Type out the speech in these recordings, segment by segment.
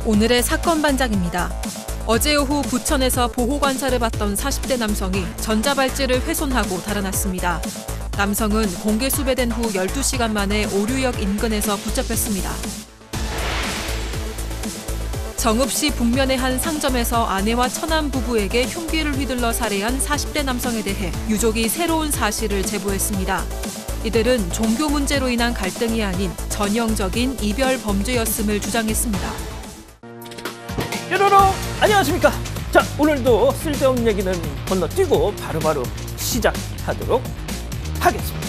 오늘의 사건 반장입니다. 어제 오후 부천에서 보호관찰을 받던 40대 남성이 전자발찌를 훼손하고 달아났습니다. 남성은 공개 수배된 후 12시간 만에 오류역 인근에서 붙잡혔습니다. 정읍시 북면의 한 상점에서 아내와 처남 부부에게 흉기를 휘둘러 살해한 40대 남성에 대해 유족이 새로운 사실을 제보했습니다. 이들은 종교 문제로 인한 갈등이 아닌 전형적인 이별 범죄였음을 주장했습니다. 여러분 안녕하십니까? 자, 오늘도 쓸데없는 얘기는 건너뛰고 바로바로 시작하도록 하겠습니다.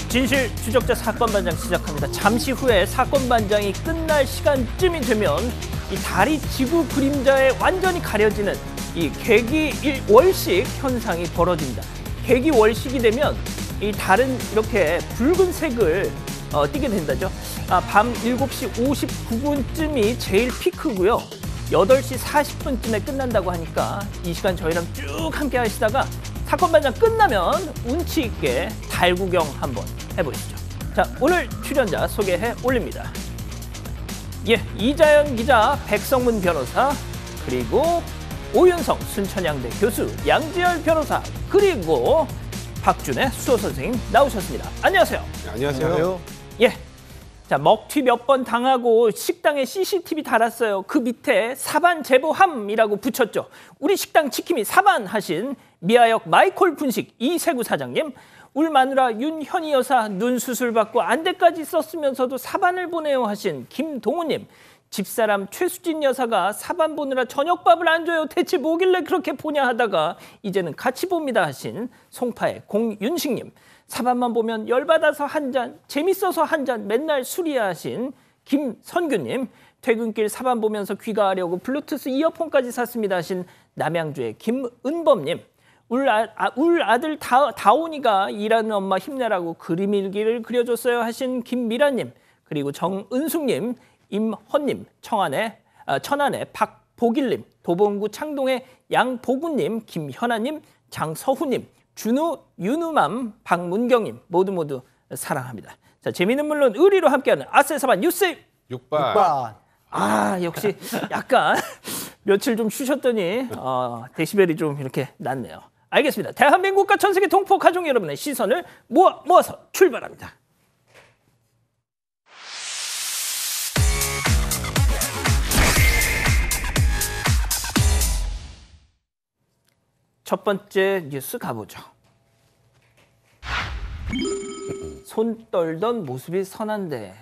진실 추적자 사건 반장 시작합니다. 잠시 후에 사건 반장이 끝날 시간쯤이 되면 이 달이 지구 그림자에 완전히 가려지는 이 개기월식 현상이 벌어집니다. 개기월식이 되면 이 달은 이렇게 붉은색을 띠게 된다죠. 밤 7시 59분쯤이 제일 피크고요. 8시 40분쯤에 끝난다고 하니까 이 시간 저희랑 쭉 함께 하시다가 사건 반장 끝나면 운치 있게 달 구경 한번 해보시죠. 자, 오늘 출연자 소개해 올립니다. 예, 이자연 기자, 백성문 변호사, 그리고 오윤성 순천향대 교수, 양지열 변호사, 그리고 박준혜 수호 선생님 나오셨습니다. 안녕하세요. 네, 안녕하세요. 예. 자, 먹튀 몇 번 당하고 식당에 CCTV 달았어요. 그 밑에 사반 제보함이라고 붙였죠. 우리 식당 지킴이 사반하신 미아역 마이콜 분식 이세구 사장님, 울 마누라 윤현희 여사 눈 수술 받고 안대까지 썼으면서도 사반을 보내요 하신 김동우님, 집사람 최수진 여사가 사반 보느라 저녁밥을 안 줘요. 대체 뭐길래 그렇게 보냐 하다가 이제는 같이 봅니다 하신 송파의 공윤식님, 사반만 보면 열받아서 한 잔, 재밌어서 한 잔, 맨날 술이야 하신 김선규님, 퇴근길 사반 보면서 귀가하려고 블루투스 이어폰까지 샀습니다 하신 남양주의 김은범님, 울 아들 다온이가 일하는 엄마 힘내라고 그림 일기를 그려줬어요 하신 김미라님, 그리고 정은숙님, 임헌님, 천안의 박보길님, 도봉구 창동의 양보구님, 김현아님, 장서훈님, 준우, 윤우맘, 박문경님 모두 사랑합니다. 자, 재미는 물론 의리로 함께하는 아세사반 뉴스 6반. 역시 약간 며칠 좀 쉬셨더니 데시벨이 좀 이렇게 낮네요. 알겠습니다. 대한민국과 전 세계 동포 가족 여러분의 시선을 모아서 출발합니다. 첫 번째 뉴스 가보죠. 손 떨던 모습이 선한데,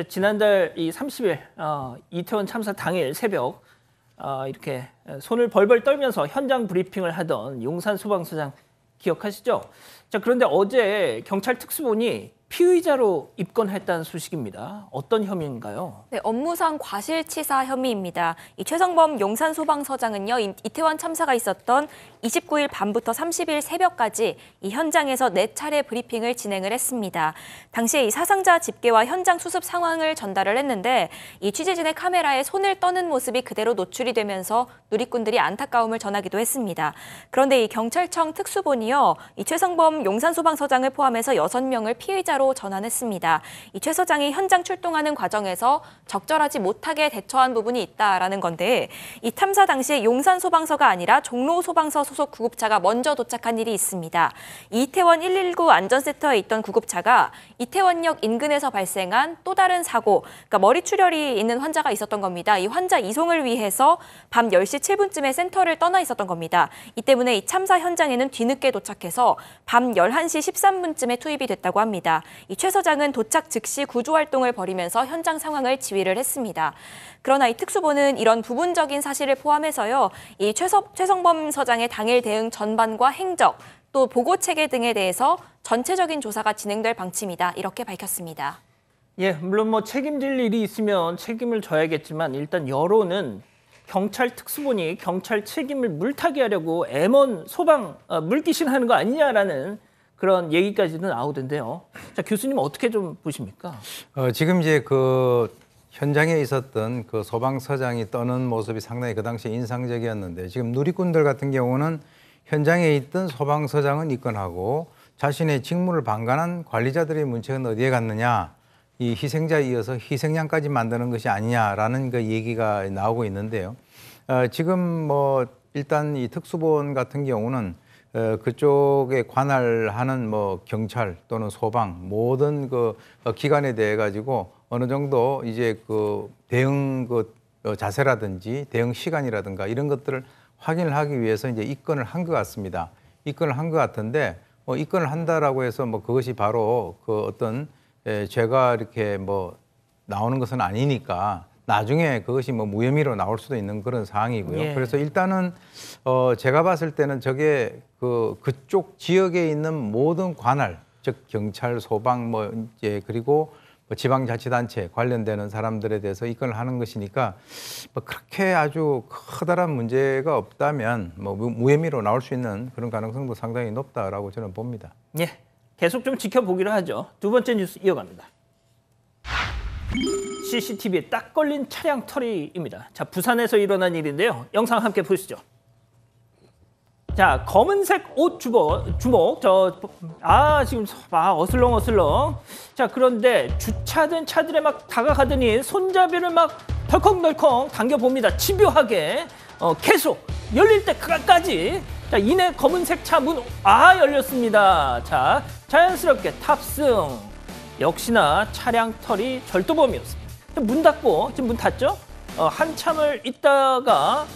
지난달 이 30일 이태원 참사 당일 새벽 이렇게 손을 벌벌 떨면서 현장 브리핑을 하던 용산 소방서장 기억하시죠? 자, 그런데 어제 경찰 특수본이 피의자로 입건했다는 소식입니다. 어떤 혐의인가요? 네, 업무상 과실치사 혐의입니다. 이 최성범 용산소방서장은요, 이태원 참사가 있었던 29일 밤부터 30일 새벽까지 이 현장에서 4차례 브리핑을 진행을 했습니다. 당시에 이 사상자 집계와 현장 수습 상황을 전달을 했는데, 이 취재진의 카메라에 손을 떠는 모습이 그대로 노출이 되면서 누리꾼들이 안타까움을 전하기도 했습니다. 그런데 이 경찰청 특수본이요, 이 최성범 용산소방서장을 포함해서 6명을 피의자로 전환했습니다. 이 최 서장이 현장 출동하는 과정에서 적절하지 못하게 대처한 부분이 있다라는 건데, 이 참사 당시에 용산소방서가 아니라 종로소방서 소속 구급차가 먼저 도착한 일이 있습니다. 이태원 119 안전센터에 있던 구급차가 이태원역 인근에서 발생한 또 다른 사고, 그러니까 머리 출혈이 있는 환자가 있었던 겁니다. 이 환자 이송을 위해서 밤 10시 7분쯤에 센터를 떠나 있었던 겁니다. 이 때문에 이 참사 현장에는 뒤늦게 도착해서 밤 11시 13분쯤에 투입이 됐다고 합니다. 이 최 서장은 도착 즉시 구조 활동을 벌이면서 현장 상황을 지휘를 했습니다. 그러나 이 특수본은 이런 부분적인 사실을 포함해서요, 이 최성범 서장의 당일 대응 전반과 행적, 또 보고 체계 등에 대해서 전체적인 조사가 진행될 방침이다, 이렇게 밝혔습니다. 예, 물론 책임질 일이 있으면 책임을 져야겠지만, 일단 여론은 경찰 특수본이 경찰 책임을 물타기 하려고 M1 소방 물귀신하는 거 아니냐라는 그런 얘기까지는 나오던데요. 자, 교수님 어떻게 좀 보십니까? 지금 이제 그 현장에 있었던 그 소방서장이 떠는 모습이 상당히 그 당시에 인상적이었는데, 지금 누리꾼들 같은 경우는 현장에 있던 소방서장은 입건하고 자신의 직무를 방관한 관리자들의 문책은 어디에 갔느냐, 이 희생자에 이어서 희생양까지 만드는 것이 아니냐라는 그 얘기가 나오고 있는데요. 지금 뭐 일단 이 특수보안 같은 경우는 그쪽에 관할하는 뭐 경찰 또는 소방 모든 그 기관에 대해 가지고 어느 정도 이제 그 대응 그 자세라든지 대응 시간이라든가 이런 것들을 확인을 하기 위해서 이제 입건을 한 것 같습니다. 입건을 한 것 같은데 입건을 한다라고 해서 뭐 그것이 바로 그 어떤 죄가 이렇게 뭐 나오는 것은 아니니까 나중에 그것이 뭐 무혐의로 나올 수도 있는 그런 상황이고요. 예. 그래서 일단은 제가 봤을 때는 저게 그쪽 지역에 있는 모든 관할, 즉 경찰, 소방 뭐 이제 그리고 뭐 지방자치단체 관련되는 사람들에 대해서 입건을 하는 것이니까 뭐 그렇게 아주 커다란 문제가 없다면 뭐 무혐의로 나올 수 있는 그런 가능성도 상당히 높다라고 저는 봅니다. 예, 계속 좀 지켜보기로 하죠. 두 번째 뉴스 이어갑니다. CCTV에 딱 걸린 차량 털이입니다. 자, 부산에서 일어난 일인데요. 영상 함께 보시죠. 자, 검은색 옷 주먹, 지금 어슬렁어슬렁. 자, 그런데 주차된 차들에 막 다가가더니 손잡이를 막 덜컹덜컹 당겨봅니다. 집요하게. 계속 열릴 때까지. 자, 이내 검은색 차 문, 열렸습니다. 자, 자연스럽게 탑승. 역시나 차량 털이 절도범이었습니다. 문 닫고, 지금 문 닫죠? 한참을 있다가,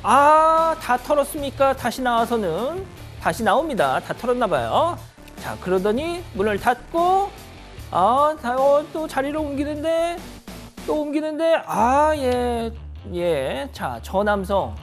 다 털었습니까? 다시 나와서는, 다시 나옵니다. 다 털었나 봐요. 자, 그러더니 문을 닫고, 또 자리를 옮기는데, 예. 자, 저 남성,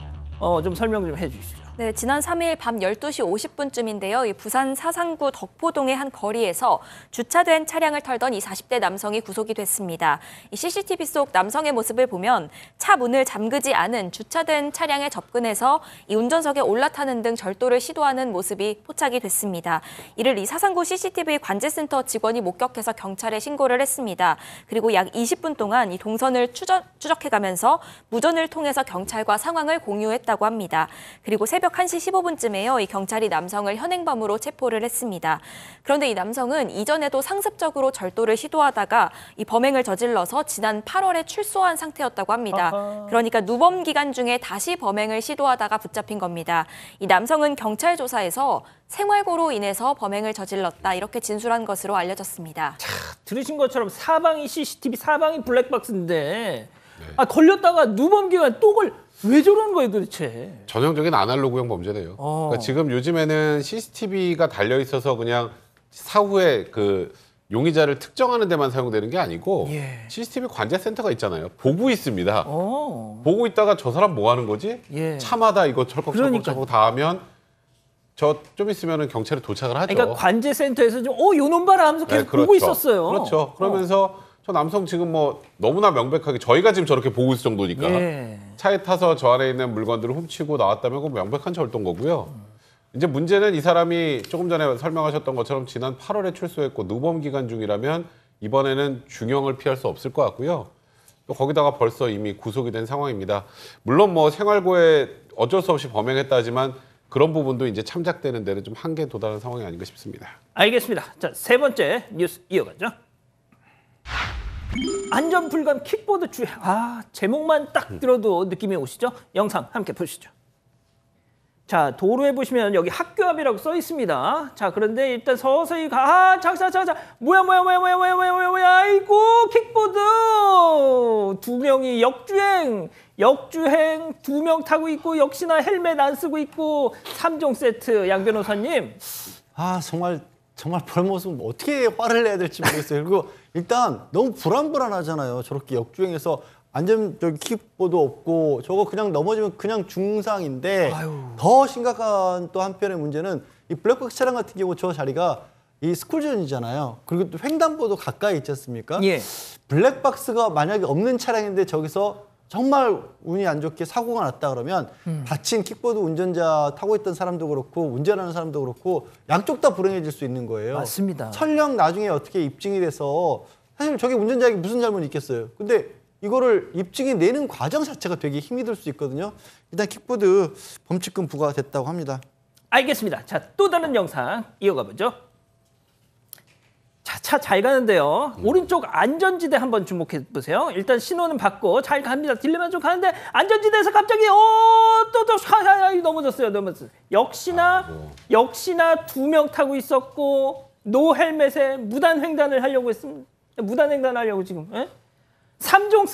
좀 설명 좀 해주시죠. 네, 지난 3일 밤 12시 50분쯤인데요. 이 부산 사상구 덕포동의 한 거리에서 주차된 차량을 털던 이 40대 남성이 구속이 됐습니다. 이 CCTV 속 남성의 모습을 보면 차 문을 잠그지 않은 주차된 차량에 접근해서 이 운전석에 올라타는 등 절도를 시도하는 모습이 포착이 됐습니다. 이를 이 사상구 CCTV 관제센터 직원이 목격해서 경찰에 신고를 했습니다. 그리고 약 20분 동안 이 동선을 추적해가면서 무전을 통해서 경찰과 상황을 공유했다고 합니다. 그리고 새벽 1시 15분쯤에요. 이 경찰이 남성을 현행범으로 체포를 했습니다. 그런데 이 남성은 이전에도 상습적으로 절도를 시도하다가 이 범행을 저질러서 지난 8월에 출소한 상태였다고 합니다. 그러니까 누범 기간 중에 다시 범행을 시도하다가 붙잡힌 겁니다. 이 남성은 경찰 조사에서 생활고로 인해서 범행을 저질렀다 이렇게 진술한 것으로 알려졌습니다. 들으신 것처럼 사방이 CCTV, 사방이 블랙박스인데 걸렸다가 누범 기간 또 왜 저러는 거예요 도대체? 전형적인 아날로그형 범죄네요. 그러니까 지금 요즘에는 CCTV가 달려 있어서 그냥 사후에 그 용의자를 특정하는 데만 사용되는 게 아니고 CCTV 관제센터가 있잖아요. 보고 있습니다. 보고 있다가 저 사람 뭐 하는 거지? 차마다 이거 철컥철컥 다 하면 저 좀 있으면은 경찰에 도착을 하죠. 그러니까 관제센터에서 좀 요놈 봐라 하면서 계속 보고 있었어요. 그렇죠. 그러면서 저 남성 지금 뭐 너무나 명백하게 저희가 지금 저렇게 보고 있을 정도니까 차에 타서 저 안에 있는 물건들을 훔치고 나왔다면 그건 명백한 절도인 거고요. 이제 문제는 이 사람이 조금 전에 설명하셨던 것처럼 지난 8월에 출소했고 누범 기간 중이라면 이번에는 중형을 피할 수 없을 것 같고요. 또 거기다가 벌써 이미 구속이 된 상황입니다. 물론 뭐 생활고에 어쩔 수 없이 범행했다 하지만 그런 부분도 이제 참작되는 데는 좀 한계에 도달한 상황이 아닌가 싶습니다. 알겠습니다. 자, 세 번째 뉴스 이어가죠. 안전불감 킥보드 주행. 제목만 딱 들어도 느낌이 오시죠? 영상 함께 보시죠. 자, 도로에 보시면 여기 학교 앞이라고 써 있습니다. 자, 그런데 일단 서서히 뭐야, 아이고, 킥보드! 2명이 역주행, 2명 타고 있고, 역시나 헬멧 안 쓰고 있고, 3종 세트, 양 변호사님. 정말 별 모습 어떻게 화를 내야 될지 모르겠어요. 그리고 일단 너무 불안하잖아요. 저렇게 역주행해서 안전적인 킥보드 없고 저거 그냥 넘어지면 그냥 중상인데 더 심각한 또 한편의 문제는 이 블랙박스 차량 같은 경우 저 자리가 이 스쿨존이잖아요. 그리고 또 횡단보도 가까이 있지 않습니까? 블랙박스가 만약에 없는 차량인데 저기서 정말 운이 안 좋게 사고가 났다 그러면 다친 킥보드 운전자 타고 있던 사람도 그렇고 운전하는 사람도 그렇고 양쪽 다 불행해질 수 있는 거예요. 맞습니다. 설령 나중에 어떻게 입증이 돼서 사실 저게 운전자에게 무슨 잘못이 있겠어요. 근데 이거를 입증이 내는 과정 자체가 되게 힘이 들 수 있거든요. 일단 킥보드 범칙금 부과됐다고 합니다. 알겠습니다. 자, 또 다른 영상 이어가 보죠. 자, 자, 차 잘 가는데요. 오른쪽 안전지대 한번 주목해 보세요. 일단 신호는 받고 잘 갑니다. 딜레마 좀 가는데 안전지대에서 갑자기 또 넘어졌어요. 역시나 2명 타고 있었고 노 헬멧에 무단 횡단을 하려고 했습니다. 무단 횡단하려고 지금. 예? 3종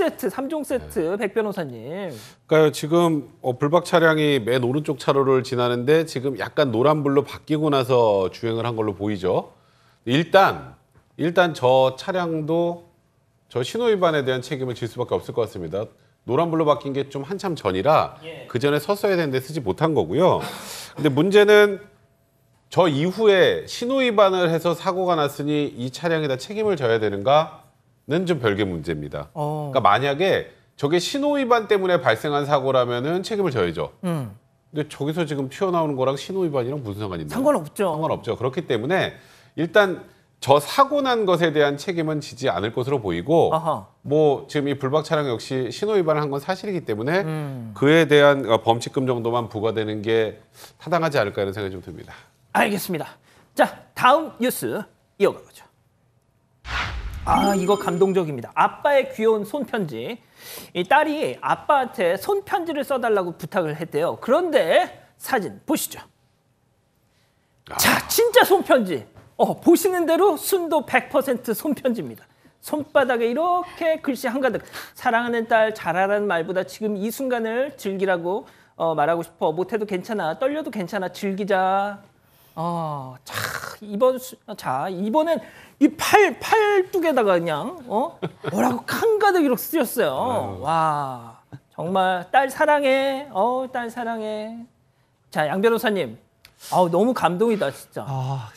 세트 백 변호사님. 그러니까 지금 불박 차량이 맨 오른쪽 차로를 지나는데 지금 약간 노란불로 바뀌고 나서 주행을 한 걸로 보이죠. 일단 저 차량도 저 신호 위반에 대한 책임을 질 수밖에 없을 것 같습니다. 노란불로 바뀐 게 좀 한참 전이라 그 전에 섰어야 되는데 쓰지 못한 거고요. 근데 문제는 저 이후에 신호 위반을 해서 사고가 났으니 이 차량에다 책임을 져야 되는가는 좀 별개 문제입니다. 그러니까 만약에 저게 신호 위반 때문에 발생한 사고라면은 책임을 져야죠. 근데 저기서 지금 튀어나오는 거랑 신호 위반이랑 무슨 상관이 있나요? 상관없죠. 그렇기 때문에 일단 저 사고 난 것에 대한 책임은 지지 않을 것으로 보이고 뭐 지금 이 불박 차량 역시 신호 위반을 한 건 사실이기 때문에 그에 대한 범칙금 정도만 부과되는 게 타당하지 않을까 이런 생각이 좀 듭니다. 알겠습니다. 자, 다음 뉴스 이어가보죠. 이거 감동적입니다. 아빠의 귀여운 손편지. 이 딸이 아빠한테 손편지를 써달라고 부탁을 했대요. 그런데 사진 보시죠. 자, 진짜 손편지. 보시는 대로 순도 100% 손편지입니다. 손바닥에 이렇게 글씨 한가득. 사랑하는 딸, 잘하라는 말보다 지금 이 순간을 즐기라고 말하고 싶어. 못해도 괜찮아. 떨려도 괜찮아. 즐기자. 이번엔 이 팔뚝에다가 그냥 뭐라고 한가득 이렇게 쓰였어요. 와, 정말 딸 사랑해. 딸 사랑해. 자, 양 변호사님. 너무 감동이다, 진짜.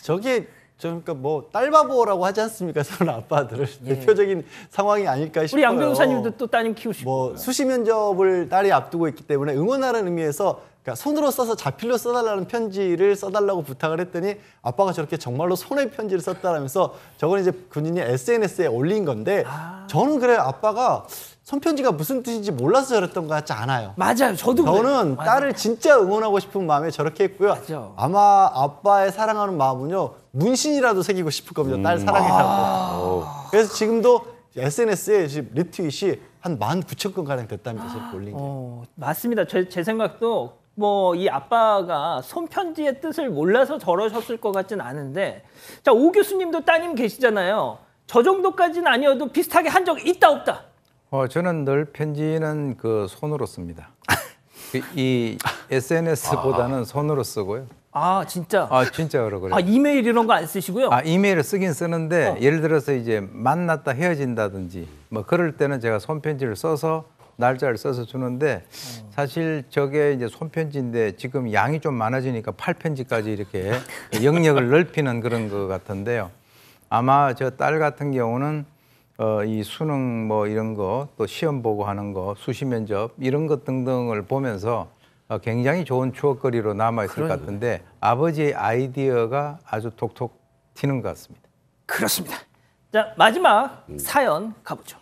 저게 그러니까 뭐 딸바보라고 하지 않습니까? 저는 아빠들을 대표적인 상황이 아닐까 싶어요. 우리 양 변호사님도 또 따님 키우시고. 뭐 수시 면접을 딸이 앞두고 있기 때문에 응원하는 의미에서 그러니까 손으로 써서 자필로 써달라는 편지를 써달라고 부탁을 했더니 아빠가 저렇게 정말로 손의 편지를 썼다라면서 저건 이제 군인이 SNS에 올린 건데 저는 그래 아빠가 손편지가 무슨 뜻인지 몰라서 저랬던 것 같지 않아요. 맞아요. 저도 그래요. 저는 딸을 진짜 응원하고 싶은 마음에 저렇게 했고요. 맞아. 아마 아빠의 사랑하는 마음은요. 문신이라도 새기고 싶을 겁니다. 딸 사랑이라고. 그래서 지금도 SNS에 지금 리트윗이 한 19,000건 가량 됐답니다. 저렇게 올린 게. 맞습니다. 제 생각도 뭐 이 아빠가 손편지의 뜻을 몰라서 저러셨을 것 같진 않은데 자, 오 교수님도 따님 계시잖아요. 저 정도까지는 아니어도 비슷하게 한 적 있다 없다? 저는 늘 편지는 그 손으로 씁니다. 이 SNS보다는 손으로 쓰고요. 진짜? 진짜 그래요. 이메일 이런 거 안 쓰시고요? 이메일을 쓰긴 쓰는데 예를 들어서 이제 만났다 헤어진다든지 뭐 그럴 때는 제가 손편지를 써서 날짜를 써서 주는데 사실 저게 이제 손편지인데 지금 양이 좀 많아지니까 팔편지까지 이렇게 영역을 넓히는 그런 것 같은데요. 아마 저 딸 같은 경우는 이 수능 뭐 이런 거 또 시험 보고 하는 거 수시 면접 이런 것 등등을 보면서 굉장히 좋은 추억거리로 남아있을 것 같은데 아버지의 아이디어가 아주 톡톡 튀는 것 같습니다. 그렇습니다. 자, 마지막 사연 가보죠.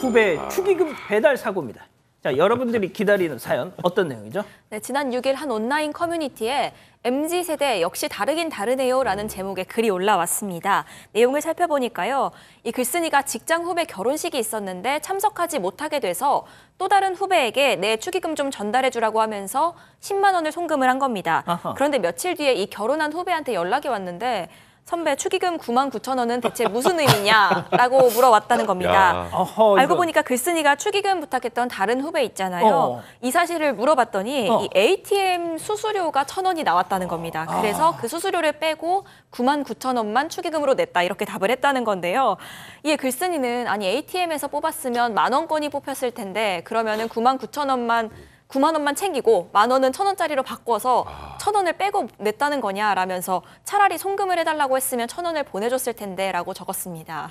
후배 축의금 배달 사고입니다. 자, 여러분들이 기다리는 사연 어떤 내용이죠? 네, 지난 6일 한 온라인 커뮤니티에 MZ세대 역시 다르긴 다르네요라는 제목의 글이 올라왔습니다. 내용을 살펴보니까요. 이 글쓴이가 직장 후배 결혼식이 있었는데 참석하지 못하게 돼서 또 다른 후배에게 내 축의금 좀 전달해주라고 하면서 10만 원을 송금을 한 겁니다. 그런데 며칠 뒤에 이 결혼한 후배한테 연락이 왔는데 선배 축의금 99,000원은 대체 무슨 의미냐라고 물어왔다는 겁니다. 알고 보니까 글쓴이가 축의금 부탁했던 다른 후배 있잖아요. 이 사실을 물어봤더니 이 ATM 수수료가 1,000원이 나왔다는 겁니다. 그래서 그 수수료를 빼고 99,000원만 축의금으로 냈다 이렇게 답을 했다는 건데요. 이에 글쓴이는 아니 ATM에서 뽑았으면 10,000원권이 뽑혔을 텐데 그러면은 99,000원만 9만 원만 챙기고 10,000원은 1,000원짜리로 바꿔서 1,000원을 빼고 냈다는 거냐라면서 차라리 송금을 해달라고 했으면 1,000원을 보내줬을 텐데라고 적었습니다.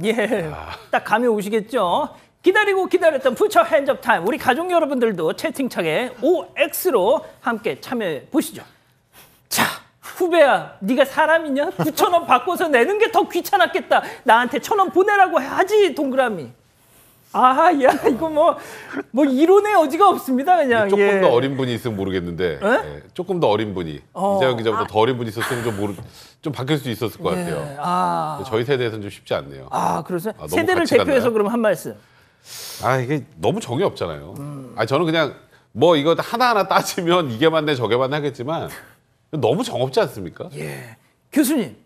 예, 딱 감이 오시겠죠? 기다리고 기다렸던 퓨처 핸즈업 타임. 우리 가족 여러분들도 채팅창에 OX로 함께 참여해 보시죠. 자, 후배야, 네가 사람이냐? 9,000원 바꿔서 내는 게 더 귀찮았겠다. 나한테 1,000원 보내라고 하지, 동그라미. 야, 이거 뭐 이론의 여지가 없습니다, 그냥. 조금 더 어린 분이 있으면 모르겠는데, 조금 더 어린 분이 이재영 기자보다 더 어린 분이 있었으면 좀 바뀔 수 있었을 것 같아요. 저희 세대에서는 좀 쉽지 않네요. 그래서 세대를 대표해서 그럼 한 말씀. 이게 너무 정이 없잖아요. 저는 그냥 뭐 이거 하나하나 따지면 이게 맞네 저게 맞네 하겠지만 너무 정 없지 않습니까? 예. 교수님.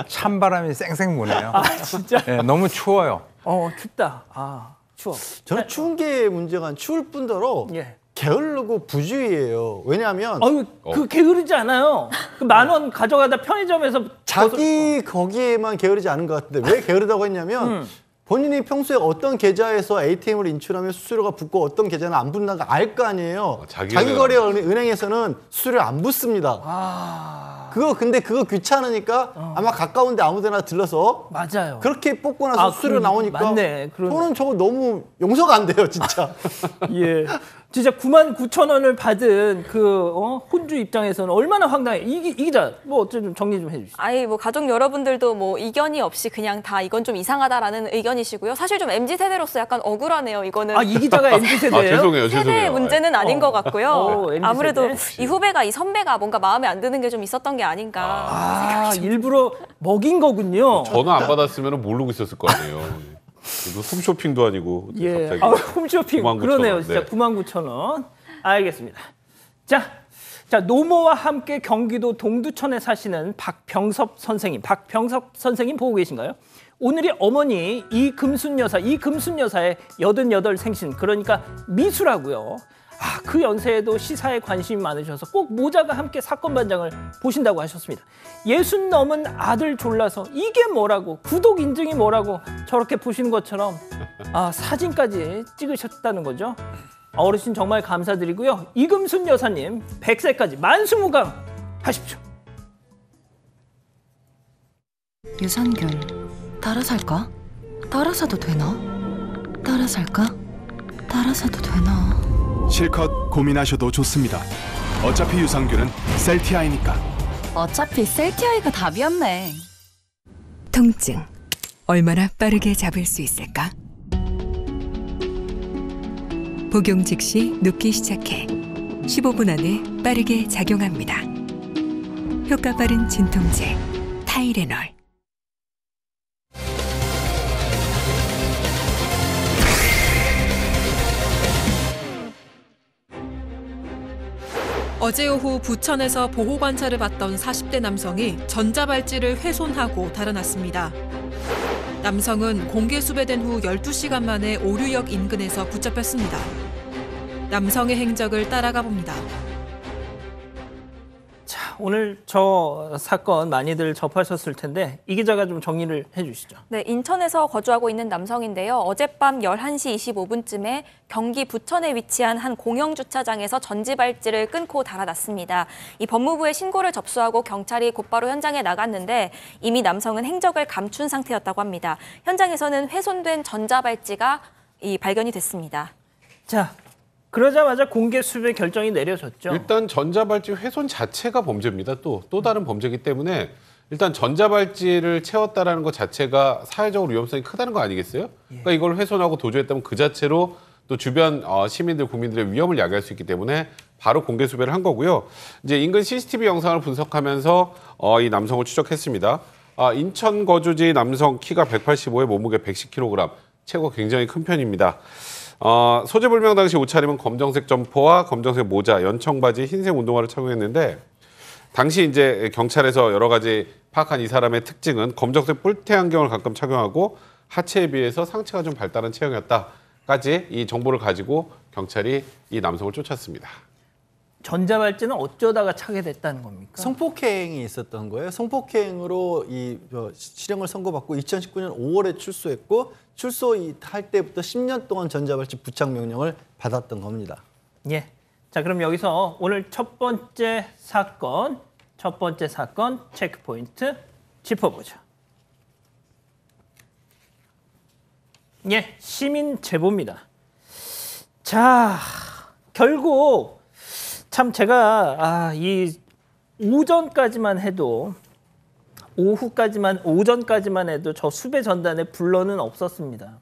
찬바람이 쌩쌩 부네요. 진짜? 네, 너무 추워요. 춥다. 추워. 저는 추운 게 문제가 아니라 추울 뿐더러 예. 게으르고 부주의예요. 왜냐하면 그 게으르지 않아요. 그 10,000원 가져가다 편의점에서 자기 거기에만 게으르지 않은 것 같은데 왜 게으르다고 했냐면 본인이 평소에 어떤 계좌에서 ATM을 인출하면 수수료가 붙고 어떤 계좌는 안 붙는다는 걸 알 거 아니에요. 자기 거래 은행에서는 수수료 안 붙습니다. 근데 그거 귀찮으니까 아마 가까운데 아무데나 들러서 맞아요. 그렇게 뽑고 나서 수수료 나오니까 맞네. 저는 저거 너무 용서가 안 돼요, 진짜. 예. 진짜 99,000원을 받은 혼주 입장에서는 얼마나 황당해. 이 기자 좀 정리 좀 해주시죠. 뭐 가족 여러분들도 뭐 이견이 없이 그냥 다 이건 좀 이상하다라는 의견이시고요. 사실 좀 MZ 세대로서 약간 억울하네요. 이거는. 이 기자가 MZ 세대예요? 죄송해요. 세대의 문제는 아닌 것 같고요. MZ 아무래도 세대? 이 후배가 이 선배가 뭔가 마음에 안 드는 게 좀 있었던 게 아닌가. 일부러 먹인 거군요. 전화 안 받았으면 모르고 있었을 거 아니에요. 이거 홈쇼핑도 아니고 예. 갑자기 홈쇼핑 99,000원. 그러네요. 진짜 99,000원. 알겠습니다. 자, 노모와 함께 경기도 동두천에 사시는 박병섭 선생님 보고 계신가요? 오늘이 어머니 이금순 여사의 88 생신, 그러니까 미수라고요. 그 연세에도 시사에 관심이 많으셔서 꼭 모자가 함께 사건 반장을 보신다고 하셨습니다. 60 넘은 아들 졸라서 이게 뭐라고, 구독 인증이 뭐라고 저렇게 보시는 것처럼 사진까지 찍으셨다는 거죠. 어르신 정말 감사드리고요. 이금순 여사님 100세까지 만수무강 하십시오. 유산균 따라 살까? 따라 사도 되나? 따라 살까? 따라 사도 되나? 실컷 고민하셔도 좋습니다. 어차피 유산균은 셀티아이니까. 어차피 셀티아이가 답이었네. 통증 얼마나 빠르게 잡을 수 있을까? 복용 즉시 눕기 시작해 15분 안에 빠르게 작용합니다. 효과 빠른 진통제 타이레놀. 어제 오후 부천에서 보호관찰을 받던 40대 남성이 전자발찌를 훼손하고 달아났습니다. 남성은 공개 수배된 후 12시간 만에 오류역 인근에서 붙잡혔습니다. 남성의 행적을 따라가 봅니다. 자, 오늘 저 사건 많이들 접하셨을 텐데 이 기자가 좀 정리를 해주시죠. 네, 인천에서 거주하고 있는 남성인데요. 어젯밤 11시 25분쯤에 경기 부천에 위치한 한 공영주차장에서 전지발찌를 끊고 달아났습니다. 이 법무부에 신고를 접수하고 경찰이 곧바로 현장에 나갔는데 이미 남성은 행적을 감춘 상태였다고 합니다. 현장에서는 훼손된 전자발찌가 발견이 됐습니다. 자, 그러자마자 공개 수배 결정이 내려졌죠. 일단 전자발찌 훼손 자체가 범죄입니다. 또 다른 범죄이기 때문에 일단 전자발찌를 채웠다라는 것 자체가 사회적으로 위험성이 크다는 거 아니겠어요? 그러니까 이걸 훼손하고 도주했다면 그 자체로 또 주변 시민들, 국민들의 위험을 야기할 수 있기 때문에 바로 공개 수배를 한 거고요. 이제 인근 CCTV 영상을 분석하면서 이 남성을 추적했습니다. 인천 거주지 남성, 키가 185에 몸무게 110kg, 체구가 굉장히 큰 편입니다. 소재불명 당시 옷차림은 검정색 점퍼와 검정색 모자, 연청 바지, 흰색 운동화를 착용했는데 당시 이제 경찰에서 여러 가지 파악한 이 사람의 특징은 검정색 뿔테 안경을 가끔 착용하고 하체에 비해서 상체가 좀 발달한 체형이었다까지 이 정보를 가지고 경찰이 이 남성을 쫓았습니다. 전자발찌는 어쩌다가 차게 됐다는 겁니까? 성폭행이 있었던 거예요. 성폭행으로 실형을 선고받고 2019년 5월에 출소했고 출소할 때부터 10년 동안 전자발찌 부착 명령을 받았던 겁니다. 예. 자, 그럼 여기서 오늘 첫 번째 사건 체크 포인트 짚어보죠. 예, 시민 제보입니다. 자, 결국 참 제가 이 오전까지만 해도 오전까지만 해도 저 수배 전단에 불러는 없었습니다.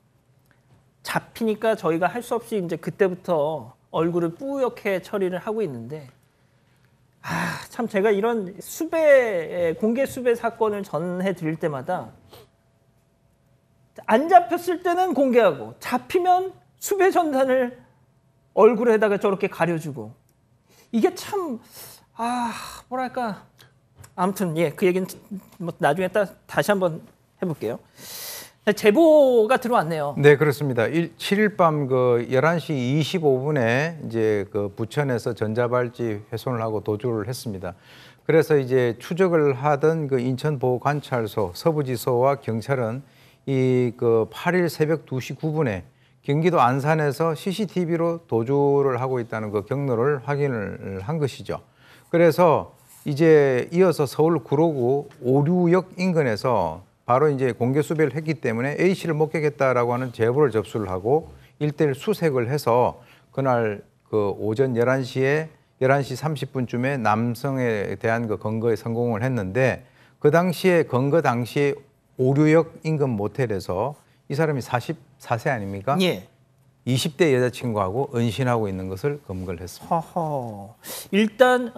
잡히니까 저희가 할 수 없이 이제 그때부터 얼굴을 뿌옇게 처리를 하고 있는데 참 제가 이런 공개 수배 사건을 전해드릴 때마다 안 잡혔을 때는 공개하고 잡히면 수배 전단을 얼굴에다가 저렇게 가려주고 이게 참 뭐랄까 아무튼 그 얘기는 뭐 나중에 다시 한번 해볼게요. 제보가 들어왔네요. 네, 그렇습니다. 7일 밤 11시 25분에 이제 부천에서 전자발찌 훼손을 하고 도주를 했습니다. 그래서 이제 추적을 하던 인천보호관찰소 서부지소와 경찰은 8일 새벽 2시 9분에 경기도 안산에서 CCTV로 도주를 하고 있다는 경로를 확인을 한 것이죠. 그래서 이제 이어서 서울 구로구 오류역 인근에서 바로 이제 공개 수배를 했기 때문에 A 씨를 목격했다라고 하는 제보를 접수를 하고 1대1 수색을 해서 그날 오전 11시 30분쯤에 남성에 대한 검거에 성공을 했는데 그 당시에 검거 당시에 오류역 인근 모텔에서 이 사람이 44세 아닙니까? 예. 20대 여자친구하고 은신하고 있는 것을 검거를 했습니다. 일단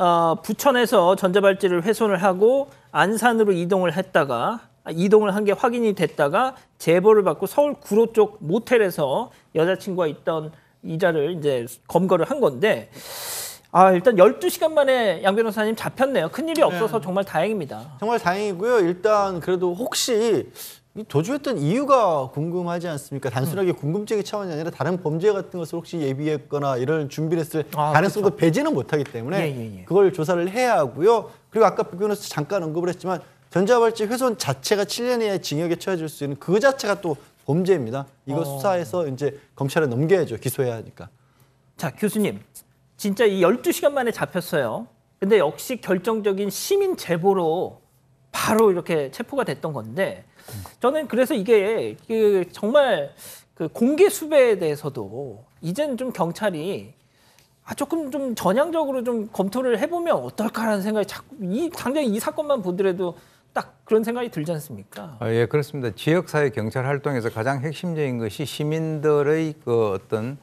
부천에서 전자발찌를 훼손을 하고 안산으로 이동을 한 게 확인이 됐다가 제보를 받고 서울 구로 쪽 모텔에서 여자친구가 있던 이자를 이제 검거를 한 건데 일단 12시간 만에 양 변호사님 잡혔네요. 큰일이 없어서 정말 다행입니다. 정말 다행이고요. 일단 그래도 혹시 이 도주했던 이유가 궁금하지 않습니까? 단순하게 궁금증의 차원이 아니라 다른 범죄 같은 것을 혹시 예비했거나 이런 준비를 했을 가능성도 그렇죠. 배제는 못하기 때문에 그걸 조사를 해야 하고요. 그리고 아까 백 변호사 잠깐 언급을 했지만 전자발찌 훼손 자체가 7년 이하의 징역에 처해질 수 있는 그 자체가 또 범죄입니다. 이거 수사해서 이제 검찰에 넘겨야죠. 기소해야 하니까. 자, 교수님. 진짜 이 12시간 만에 잡혔어요. 근데 역시 결정적인 시민 제보로 바로 이렇게 체포가 됐던 건데 저는 그래서 이게 정말 공개 수배에 대해서도 이제는 좀 경찰이 조금 좀 전향적으로 좀 검토를 해보면 어떨까라는 생각이 당장 이 사건만 보더라도 딱 그런 생각이 들지 않습니까? 예, 그렇습니다. 지역사회 경찰 활동에서 가장 핵심적인 것이 시민들의 어떤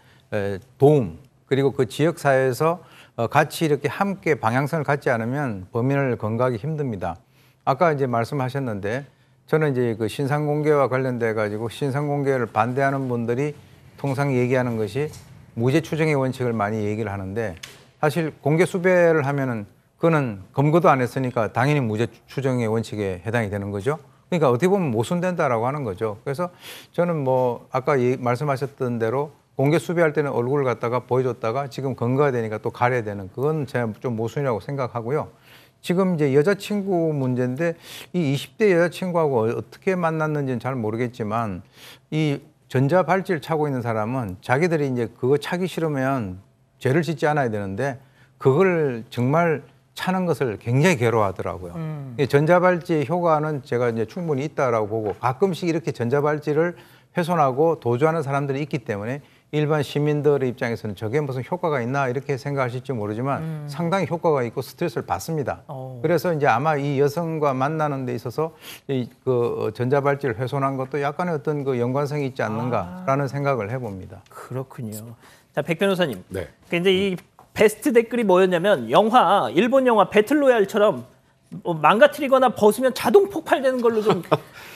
도움 그리고 그 지역사회에서 같이 이렇게 함께 방향성을 갖지 않으면 범인을 검거하기 힘듭니다. 아까 이제 말씀하셨는데 저는 이제 신상공개와 관련돼 가지고 신상공개를 반대하는 분들이 통상 얘기하는 것이 무죄 추정의 원칙을 많이 얘기를 하는데 사실 공개 수배를 하면은 그거는 검거도 안 했으니까 당연히 무죄 추정의 원칙에 해당이 되는 거죠. 그러니까 어떻게 보면 모순된다라고 하는 거죠. 그래서 저는 아까 말씀하셨던 대로 공개 수배할 때는 얼굴을 갖다가 보여줬다가 지금 검거가 되니까 또 가려야 되는 그건 제가 좀 모순이라고 생각하고요. 지금 이제 여자친구 문제인데 이 20대 여자친구하고 어떻게 만났는지는 잘 모르겠지만 이 전자발찌를 차고 있는 사람은 자기들이 이제 그거 차기 싫으면 죄를 짓지 않아야 되는데 그걸 정말 차는 것을 굉장히 괴로워하더라고요. 전자발찌 효과는 제가 이제 충분히 있다라고 보고 가끔씩 이렇게 전자발찌를 훼손하고 도주하는 사람들이 있기 때문에 일반 시민들의 입장에서는 저게 무슨 효과가 있나 이렇게 생각하실지 모르지만 상당히 효과가 있고 스트레스를 받습니다. 그래서 이제 아마 이 여성과 만나는 데 있어서 전자발찌를 훼손한 것도 약간의 어떤 연관성이 있지 않는가라는 생각을 해봅니다. 그렇군요. 자, 백 변호사님. 네. 근데 이 베스트 댓글이 뭐였냐면 일본 영화 배틀로얄처럼 망가뜨리거나 벗으면 자동 폭발되는 걸로 좀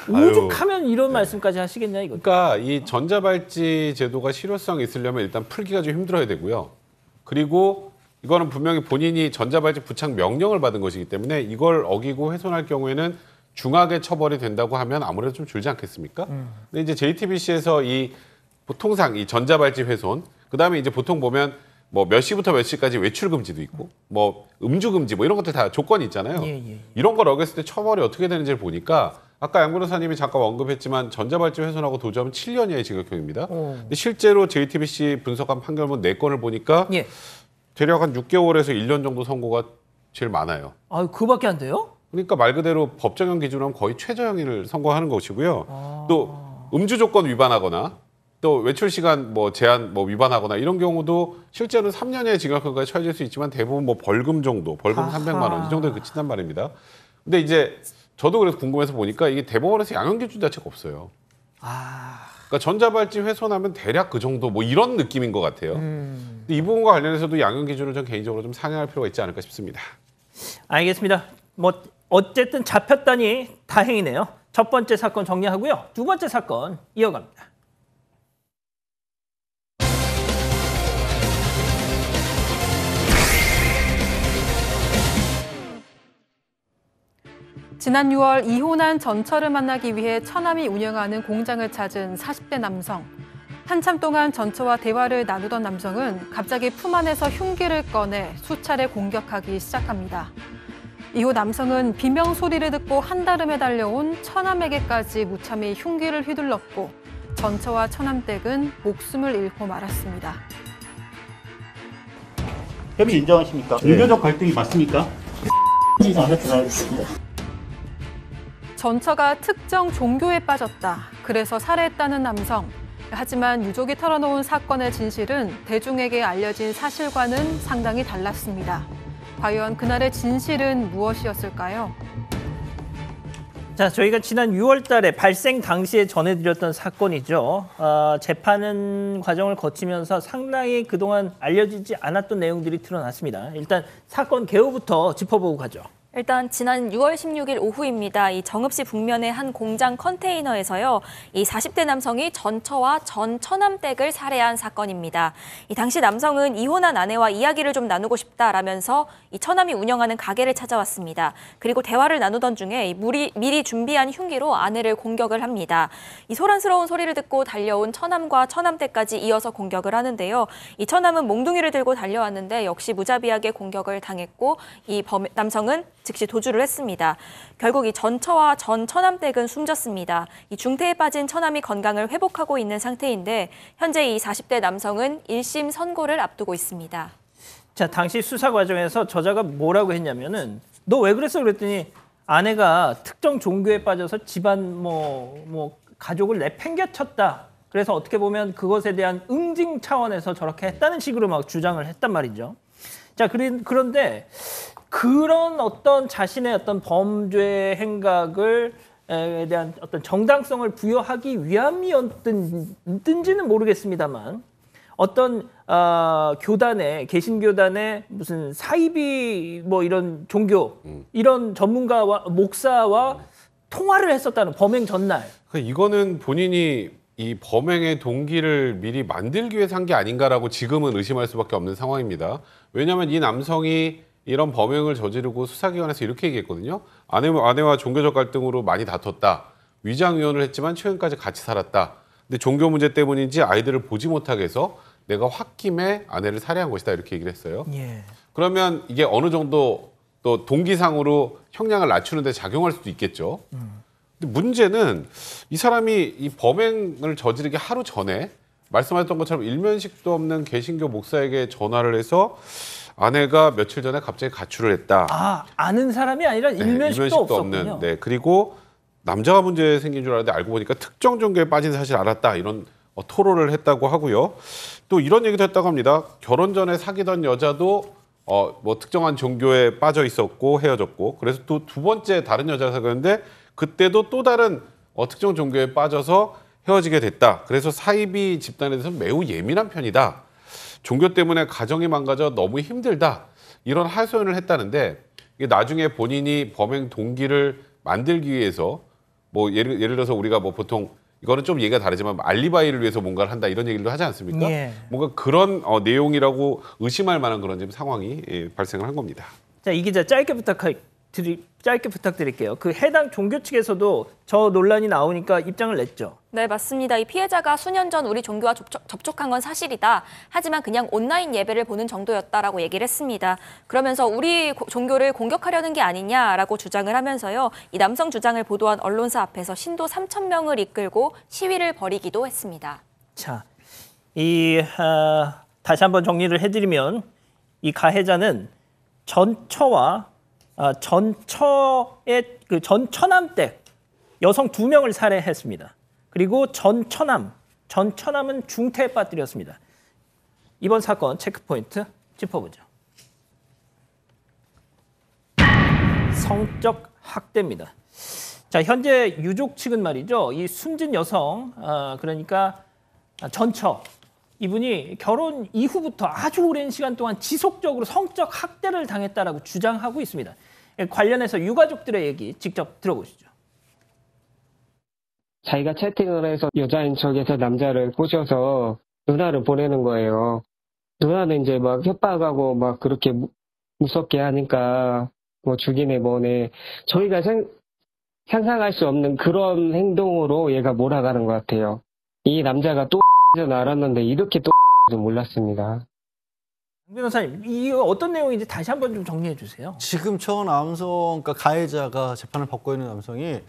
오죽하면 이런 말씀까지 하시겠냐 이거. 그러니까 이 전자발찌 제도가 실효성이 있으려면 일단 풀기가 좀 힘들어야 되고요. 그리고 이거는 분명히 본인이 전자발찌 부착 명령을 받은 것이기 때문에 이걸 어기고 훼손할 경우에는 중하게 처벌이 된다고 하면 아무래도 좀 줄지 않겠습니까? 근데 이제 JTBC에서 통상 이 전자발찌 훼손, 그다음에 이제 보통 보면 몇 시부터 몇 시까지 외출 금지도 있고 음주 금지 이런 것들 다 조건이 있잖아요. 이런 걸 어겼을 때 처벌이 어떻게 되는지를 보니까 아까 양 변호사님이 잠깐 언급했지만 전자발찌 훼손하고 도주하면 7년 이하의 징역형입니다. 근데 실제로 JTBC 분석한 판결문 4건을 보니까 대략 한 6개월에서 1년 정도 선고가 제일 많아요. 그거밖에 안 돼요? 그러니까 말 그대로 법정형 기준으로 하면 거의 최저형을 선고하는 것이고요. 또 음주 조건 위반하거나 또 외출 시간 제한 위반하거나 이런 경우도 실제로는 3년의 징역형까지 처해질 수 있지만 대부분 벌금 정도, 벌금 300만 원 이 정도에 그친단 말입니다. 근데 이제 저도 그래서 궁금해서 보니까 이게 대법원에서 양형 기준 자체가 없어요. 그러니까 전자발찌 훼손하면 대략 그 정도 뭐 이런 느낌인 것 같아요. 근데 이 부분과 관련해서도 양형 기준을 전 개인적으로 좀 상향할 필요가 있지 않을까 싶습니다. 알겠습니다. 뭐 어쨌든 잡혔다니 다행이네요. 첫 번째 사건 정리하고요. 두 번째 사건 이어갑니다. 지난 6월 이혼한 전처를 만나기 위해 처남이 운영하는 공장을 찾은 40대 남성. 한참 동안 전처와 대화를 나누던 남성은 갑자기 품 안에서 흉기를 꺼내 수차례 공격하기 시작합니다. 이후 남성은 비명 소리를 듣고 한달음에 달려온 처남에게까지 무참히 흉기를 휘둘렀고 전처와 처남댁은 목숨을 잃고 말았습니다. 혐의 인정하십니까? 종교적 갈등이 맞습니까? 전처가 특정 종교에 빠졌다. 그래서 살해했다는 남성. 하지만 유족이 털어놓은 사건의 진실은 대중에게 알려진 사실과는 상당히 달랐습니다. 과연 그날의 진실은 무엇이었을까요? 자, 저희가 지난 6월 달에 발생 당시에 전해드렸던 사건이죠. 재판 과정을 거치면서 상당히 그동안 알려지지 않았던 내용들이 드러났습니다. 일단 사건 개요부터 짚어보고 가죠. 일단 지난 6월 16일 오후입니다. 이 정읍시 북면의 한 공장 컨테이너에서요. 이 40대 남성이 전처와 전 처남댁을 살해한 사건입니다. 이 당시 남성은 이혼한 아내와 이야기를 좀 나누고 싶다라면서 이 처남이 운영하는 가게를 찾아왔습니다. 그리고 대화를 나누던 중에 미리 준비한 흉기로 아내를 공격을 합니다. 이 소란스러운 소리를 듣고 달려온 처남과 처남댁까지 이어서 공격을 하는데요. 이 처남은 몽둥이를 들고 달려왔는데 역시 무자비하게 공격을 당했고 이 남성은 즉시 도주를 했습니다. 결국 이 전처와 전 처남댁은 숨졌습니다. 이 중태에 빠진 처남이 건강을 회복하고 있는 상태인데 현재 이 40대 남성은 1심 선고를 앞두고 있습니다. 자, 당시 수사 과정에서 저자가 뭐라고 했냐면은 너 왜 그랬어? 그랬더니 아내가 특정 종교에 빠져서 집안 가족을 내팽개쳤다. 그래서 어떻게 보면 그것에 대한 응징 차원에서 저렇게 했다는 식으로 막 주장을 했단 말이죠. 자, 그런데 그런 어떤 자신의 어떤 범죄 행각에 대한 어떤 정당성을 부여하기 위함이었든지는 모르겠습니다만 어떤 개신교단의 무슨 사이비 뭐 이런 종교 이런 전문가와 목사와 통화를 했었다는 범행 전날. 이거는 본인이 이 범행의 동기를 미리 만들기 위해서 한 게 아닌가라고 지금은 의심할 수밖에 없는 상황입니다. 왜냐하면 이 남성이 이런 범행을 저지르고 수사기관에서 이렇게 얘기했거든요. 아내와 종교적 갈등으로 많이 다퉜다. 위장이혼을 했지만 최근까지 같이 살았다. 근데 종교 문제 때문인지 아이들을 보지 못하게 해서 내가 홧김에 아내를 살해한 것이다. 이렇게 얘기를 했어요. 예. 그러면 이게 어느 정도 또 동기상으로 형량을 낮추는 데 작용할 수도 있겠죠. 근데 문제는 이 사람이 이 범행을 저지르기 하루 전에 말씀하셨던 것처럼 일면식도 없는 개신교 목사에게 전화를 해서 아내가 며칠 전에 갑자기 가출을 했다. 아, 아는 사람이 아니라 일면식도 없었군요. 없는. 네, 그리고 남자가 문제 생긴 줄 알았는데 알고 보니까 특정 종교에 빠진 사실 알았다. 이런 토로를 했다고 하고요. 또 이런 얘기도 했다고 합니다. 결혼 전에 사귀던 여자도 뭐 특정한 종교에 빠져 있었고 헤어졌고 그래서 또 두 번째 다른 여자를 사귀었는데 그때도 또 다른 특정 종교에 빠져서 헤어지게 됐다. 그래서 사이비 집단에 대해서 매우 예민한 편이다. 종교 때문에 가정이 망가져 너무 힘들다. 이런 하소연을 했다는데 이게 나중에 본인이 범행 동기를 만들기 위해서 뭐 예를 들어서 우리가 뭐 보통 이거는 좀 얘기가 다르지만 알리바이를 위해서 뭔가를 한다 이런 얘기도 하지 않습니까? 예. 뭔가 그런 내용이라고 의심할 만한 그런 지금 상황이 발생을 한 겁니다. 자, 이 기자 짧게 부탁드릴게요. 그 해당 종교 측에서도 저 논란이 나오니까 입장을 냈죠. 네, 맞습니다. 이 피해자가 수년 전 우리 종교와 접촉한 건 사실이다. 하지만 그냥 온라인 예배를 보는 정도였다라고 얘기를 했습니다. 그러면서 우리 종교를 공격하려는 게 아니냐라고 주장을 하면서요. 이 남성 주장을 보도한 언론사 앞에서 신도 3,000명을 이끌고 시위를 벌이기도 했습니다. 자, 다시 한번 정리를 해드리면 이 가해자는 전처의 그 전처남댁 여성 2명을 살해했습니다. 그리고 전처남은 중태에 빠뜨렸습니다. 이번 사건 체크포인트 짚어보죠. 성적 학대입니다. 자, 현재 유족 측은 말이죠. 이 숨진 여성, 그러니까 전처, 이분이 결혼 이후부터 아주 오랜 시간 동안 지속적으로 성적 학대를 당했다라고 주장하고 있습니다. 관련해서 유가족들의 얘기 직접 들어보시죠. 자기가 채팅을 해서 여자인 척해서 남자를 꼬셔서 누나를 보내는 거예요. 누나는 이제 막 협박하고 막 그렇게 무섭게 하니까 뭐 죽이네 뭐네. 저희가 상상할 수 없는 그런 행동으로 얘가 몰아가는 것 같아요. 이 남자가 또 줄 알았는데 이렇게 또 몰랐습니다. 변호사님, 이거 어떤 내용인지 다시 한번 좀 정리해 주세요. 지금 저 남성, 그러니까 가해자가 재판을 받고 있는 남성이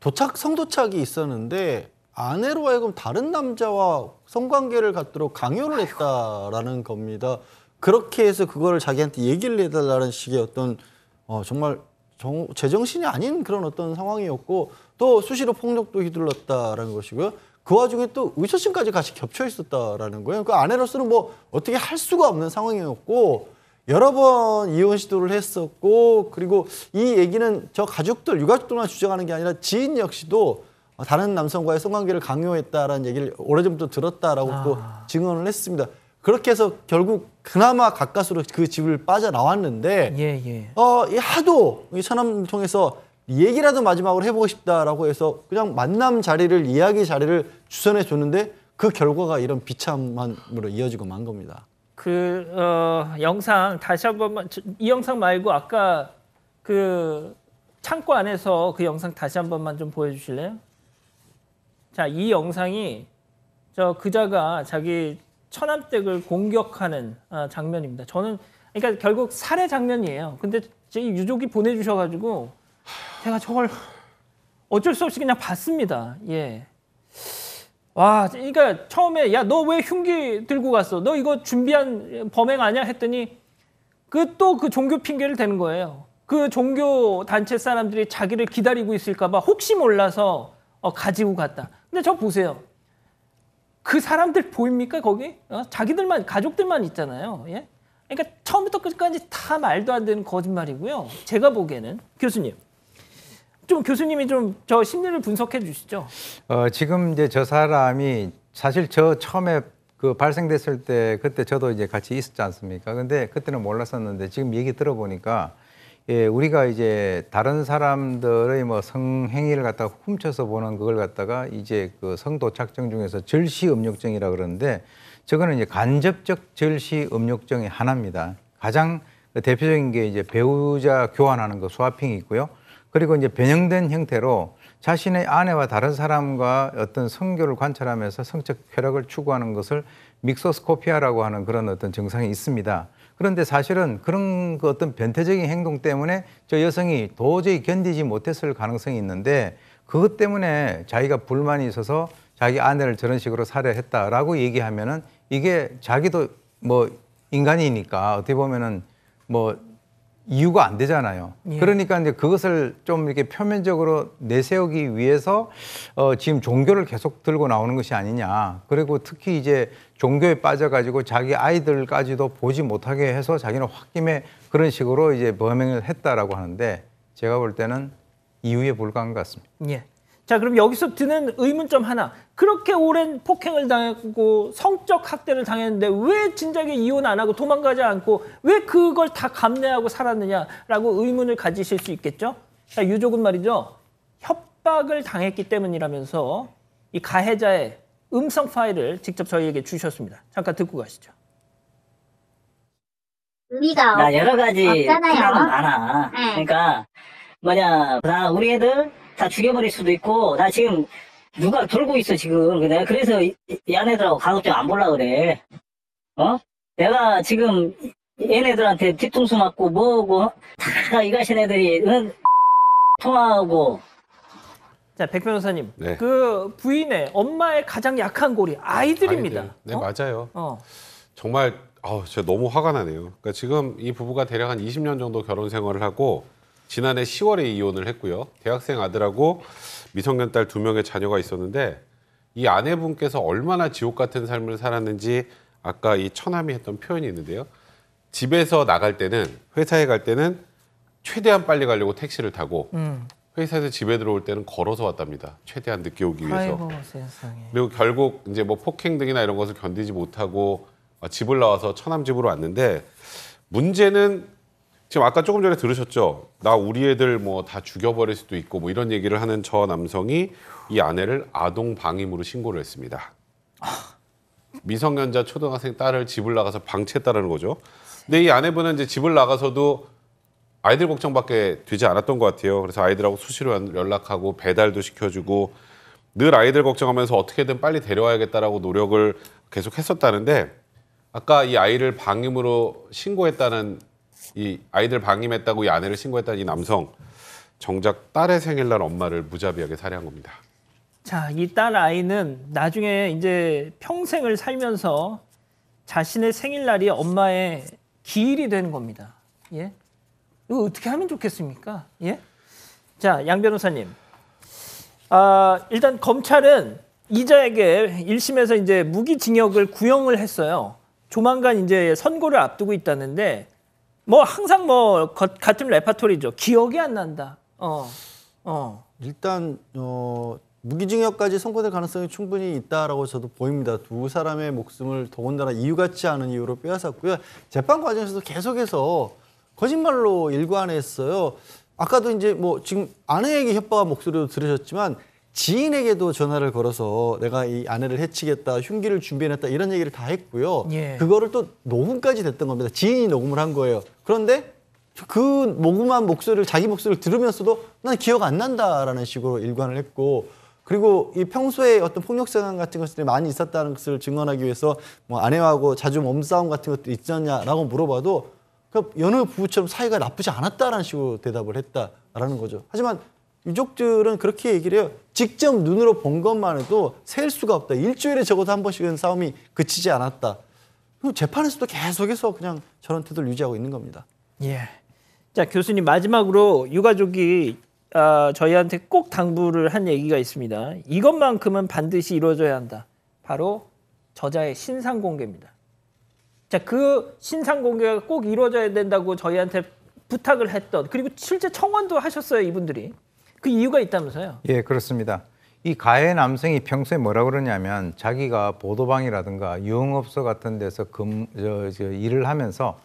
성도착이 있었는데 아내로 하여금 다른 남자와 성관계를 갖도록 강요를 했다라는 겁니다. 그렇게 해서 그거를 자기한테 얘기를 해달라는 식의 어떤 정말 제정신이 아닌 그런 어떤 상황이었고 또 수시로 폭력도 휘둘렀다라는 것이고요. 그 와중에 또 의처증까지 같이 겹쳐 있었다라는 거예요. 그 아내로서는 뭐 어떻게 할 수가 없는 상황이었고 여러 번 이혼 시도를 했었고 그리고 이 얘기는 저 가족들, 유가족들만 주장하는 게 아니라 지인 역시도 다른 남성과의 성관계를 강요했다라는 얘기를 오래전부터 들었다라고 또 증언을 했습니다. 그렇게 해서 결국 그나마 가까스로 그 집을 빠져나왔는데 하도 이 처남을 통해서 얘기라도 마지막으로 해보고 싶다라고 해서 그냥 만남 자리를, 이야기 자리를 주선해 줬는데 그 결과가 이런 비참함으로 이어지고 만 겁니다. 영상 다시 한 번만, 이 영상 말고 아까 그 창고 안에서 그 영상 다시 한 번만 좀 보여주실래요? 자, 이 영상이 저 그자가 자기 처남댁을 공격하는 장면입니다. 저는 그러니까 결국 살해 장면이에요. 근데 제 유족이 보내주셔가지고 제가 저걸 어쩔 수 없이 그냥 봤습니다. 예. 와, 그러니까 처음에 야, 너 왜 흉기 들고 갔어? 너 이거 준비한 범행 아니야? 했더니 또 그 종교 핑계를 대는 거예요. 그 종교 단체 사람들이 자기를 기다리고 있을까 봐 혹시 몰라서 가지고 갔다. 근데 저 보세요. 그 사람들 보입니까 거기? 자기들만, 가족들만 있잖아요. 예? 그러니까 처음부터 끝까지 다 말도 안 되는 거짓말이고요. 제가 보기에는. 교수님. 교수님이 좀 저 심리를 분석해 주시죠. 지금 이제 저 사람이 사실 저 처음에 그 발생됐을 때 그때 저도 이제 같이 있었지 않습니까? 근데 그때는 몰랐었는데 지금 얘기 들어보니까 우리가 이제 다른 사람들의 뭐 성행위를 갖다가 훔쳐서 보는 그걸 갖다가 이제 그 성도착증 중에서 절시음욕증이라 그러는데 저거는 이제 간접적 절시음욕증의 하나입니다. 가장 대표적인 게 이제 배우자 교환하는 거 스와핑이 있고요. 그리고 이제 변형된 형태로 자신의 아내와 다른 사람과 어떤 성교를 관찰하면서 성적 쾌락을 추구하는 것을 믹소스코피아라고 하는 그런 어떤 증상이 있습니다. 그런데 사실은 그런 그 어떤 변태적인 행동 때문에 저 여성이 도저히 견디지 못했을 가능성이 있는데 그것 때문에 자기가 불만이 있어서 자기 아내를 저런 식으로 살해했다라고 얘기하면은 이게 자기도 뭐 인간이니까 어떻게 보면은 뭐 이유가 안 되잖아요. 예. 그러니까 이제 그것을 좀 이렇게 표면적으로 내세우기 위해서 지금 종교를 계속 들고 나오는 것이 아니냐. 그리고 특히 이제 종교에 빠져가지고 자기 아이들까지도 보지 못하게 해서 자기는 홧김에 그런 식으로 이제 범행을 했다라고 하는데 제가 볼 때는 이유에 불과한 것 같습니다. 예. 자, 그럼 여기서 드는 의문점 하나. 그렇게 오랜 폭행을 당했고 성적 학대를 당했는데 왜 진작에 이혼 안 하고 도망가지 않고 왜 그걸 다 감내하고 살았느냐라고 의문을 가지실 수 있겠죠. 자, 유족은 말이죠. 협박을 당했기 때문이라면서 이 가해자의 음성 파일을 직접 저희에게 주셨습니다. 잠깐 듣고 가시죠. 우리가 여러 가지 없잖아요. 많아. 네. 그러니까 나 우리 애들 다 죽여버릴 수도 있고 나 지금 누가 돌고 있어 지금. 내가 그래서 이 아내들하고 가급적 안 보려고 그래. 내가 지금 얘네들한테 뒤통수 맞고 뭐하고 다 이가신 애들이 통화하고. 자, 백 변호사님. 네. 그 부인의 엄마의 가장 약한 골이 아이들입니다. 아이들. 네, 맞아요. 정말 진짜 너무 화가 나네요. 그러니까 지금 이 부부가 대략 한 20년 정도 결혼 생활을 하고 지난해 10월에 이혼을 했고요. 대학생 아들하고 미성년 딸 2명의 자녀가 있었는데 이 아내분께서 얼마나 지옥 같은 삶을 살았는지 아까 이 처남이 했던 표현이 있는데요. 집에서 나갈 때는, 회사에 갈 때는 최대한 빨리 가려고 택시를 타고 회사에서 집에 들어올 때는 걸어서 왔답니다. 최대한 늦게 오기 위해서. 아이고, 세상에. 그리고 결국 이제 뭐 폭행 등이나 이런 것을 견디지 못하고 집을 나와서 처남집으로 왔는데 문제는 지금 아까 조금 전에 들으셨죠? 나 우리 애들 뭐 다 죽여버릴 수도 있고 뭐 이런 얘기를 하는 저 남성이 이 아내를 아동 방임으로 신고를 했습니다. 미성년자 초등학생 딸을 집을 나가서 방치했다는 거죠. 근데 이 아내분은 이제 집을 나가서도 아이들 걱정밖에 되지 않았던 것 같아요. 그래서 아이들하고 수시로 연락하고 배달도 시켜주고 늘 아이들 걱정하면서 어떻게든 빨리 데려와야겠다라고 노력을 계속 했었다는데 아까 이 아이를 방임으로 신고했다는 이 아이들 방임했다고 이 아내를 신고했다는 이 남성 정작 딸의 생일날 엄마를 무자비하게 살해한 겁니다. 자, 이 딸 아이는 나중에 이제 평생을 살면서 자신의 생일날이 엄마의 기일이 되는 겁니다. 예? 이거 어떻게 하면 좋겠습니까? 예? 자, 양 변호사님. 일단 검찰은 이자에게 1심에서 이제 무기징역을 구형을 했어요. 조만간 이제 선고를 앞두고 있다는데 뭐 항상 뭐 같은 레파토리죠. 기억이 안 난다. 일단 무기징역까지 선고될 가능성이 충분히 있다라고 저도 보입니다. 두 사람의 목숨을 더군다나 이유 같지 않은 이유로 빼앗았고요. 재판 과정에서도 계속해서 거짓말로 일관했어요. 아까도 이제 뭐 지금 아내에게 협박한 목소리도 들으셨지만 지인에게도 전화를 걸어서 내가 이 아내를 해치겠다, 흉기를 준비해냈다 이런 얘기를 다 했고요. 예. 그거를 또 녹음까지 됐던 겁니다. 지인이 녹음을 한 거예요. 그런데 그 녹음한 목소리를 자기 목소리를 들으면서도 난 기억 안 난다라는 식으로 일관을 했고 그리고 이 평소에 어떤 폭력 상황 같은 것들이 많이 있었다는 것을 증언하기 위해서 뭐 아내하고 자주 몸싸움 같은 것들이 있었냐라고 물어봐도 그 여느 부부처럼 사이가 나쁘지 않았다라는 식으로 대답을 했다라는 거죠. 하지만 유족들은 그렇게 얘기를 해요. 직접 눈으로 본 것만 해도 셀 수가 없다. 일주일에 적어도 한 번씩은 싸움이 그치지 않았다. 그리고 재판에서도 계속해서 그냥 저런 태도를 유지하고 있는 겁니다. 예. 자, 교수님 마지막으로 유가족이 저희한테 꼭 당부를 한 얘기가 있습니다. 이것만큼은 반드시 이루어져야 한다. 바로 저자의 신상 공개입니다. 자, 그 신상 공개가 꼭 이루어져야 된다고 저희한테 부탁을 했던 그리고 실제 청원도 하셨어요, 이분들이. 그 이유가 있다면서요? 예, 그렇습니다. 이 가해 남성이 평소에 뭐라고 그러냐면 자기가 보도방이라든가 유흥업소 같은 데서 일을 하면서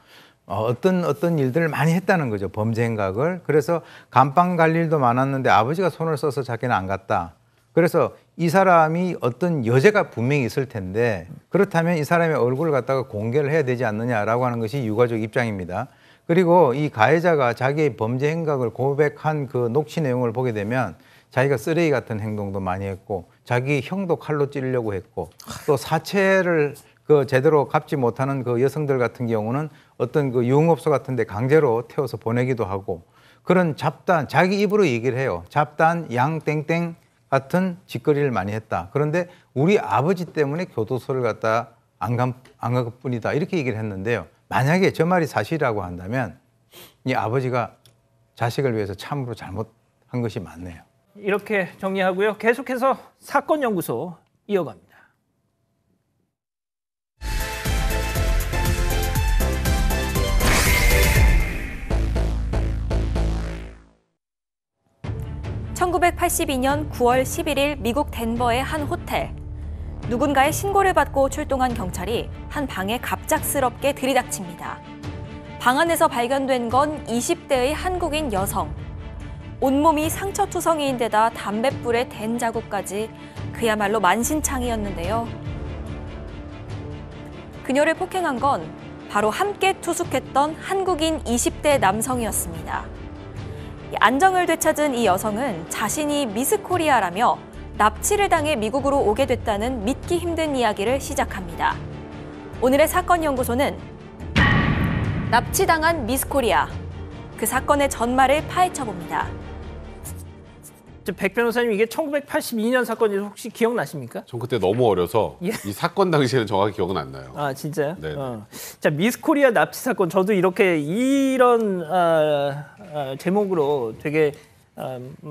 어떤 일들을 많이 했다는 거죠. 범죄 행각을. 그래서 감방 갈 일도 많았는데 아버지가 손을 써서 자기는 안 갔다. 그래서 이 사람이 어떤 여죄가 분명히 있을 텐데 그렇다면 이 사람의 얼굴을 갖다가 공개를 해야 되지 않느냐라고 하는 것이 유가족 입장입니다. 그리고 이 가해자가 자기의 범죄 행각을 고백한 그 녹취 내용을 보게 되면 자기가 쓰레기 같은 행동도 많이 했고 자기 형도 칼로 찌르려고 했고 또 사체를 제대로 갚지 못하는 그 여성들 같은 경우는 어떤 그 유흥업소 같은 데 강제로 태워서 보내기도 하고 그런 잡단, 자기 입으로 얘기를 해요. 잡단, 양, 땡땡 같은 짓거리를 많이 했다. 그런데 우리 아버지 때문에 교도소를 갔다 안 간 것뿐이다. 이렇게 얘기를 했는데요. 만약에 저 말이 사실이라고 한다면 이 아버지가 자식을 위해서 참으로 잘못한 것이 맞네요. 이렇게 정리하고요. 계속해서 사건연구소 이어갑니다. (1982년 9월 11일) 미국 덴버의 한 호텔. 누군가의 신고를 받고 출동한 경찰이 한 방에 갑작스럽게 들이닥칩니다. 방 안에서 발견된 건 20대의 한국인 여성. 온몸이 상처투성이인 데다 담뱃불에 댄 자국까지 그야말로 만신창이었는데요. 그녀를 폭행한 건 바로 함께 투숙했던 한국인 20대 남성이었습니다. 안정을 되찾은 이 여성은 자신이 미스 코리아라며 납치를 당해 미국으로 오게 됐다는 믿기 힘든 이야기를 시작합니다. 오늘의 사건연구소는 납치당한 미스 코리아, 그 사건의 전말을 파헤쳐봅니다. 백 변호사님, 이게 1982년 사건이 혹시 기억나십니까? 전 그때 너무 어려서 예? 이 사건 당시에는 정확히 기억은 안 나요. 아, 진짜요? 네. 자, 미스 코리아 납치 사건, 저도 이렇게 이런 제목으로 되게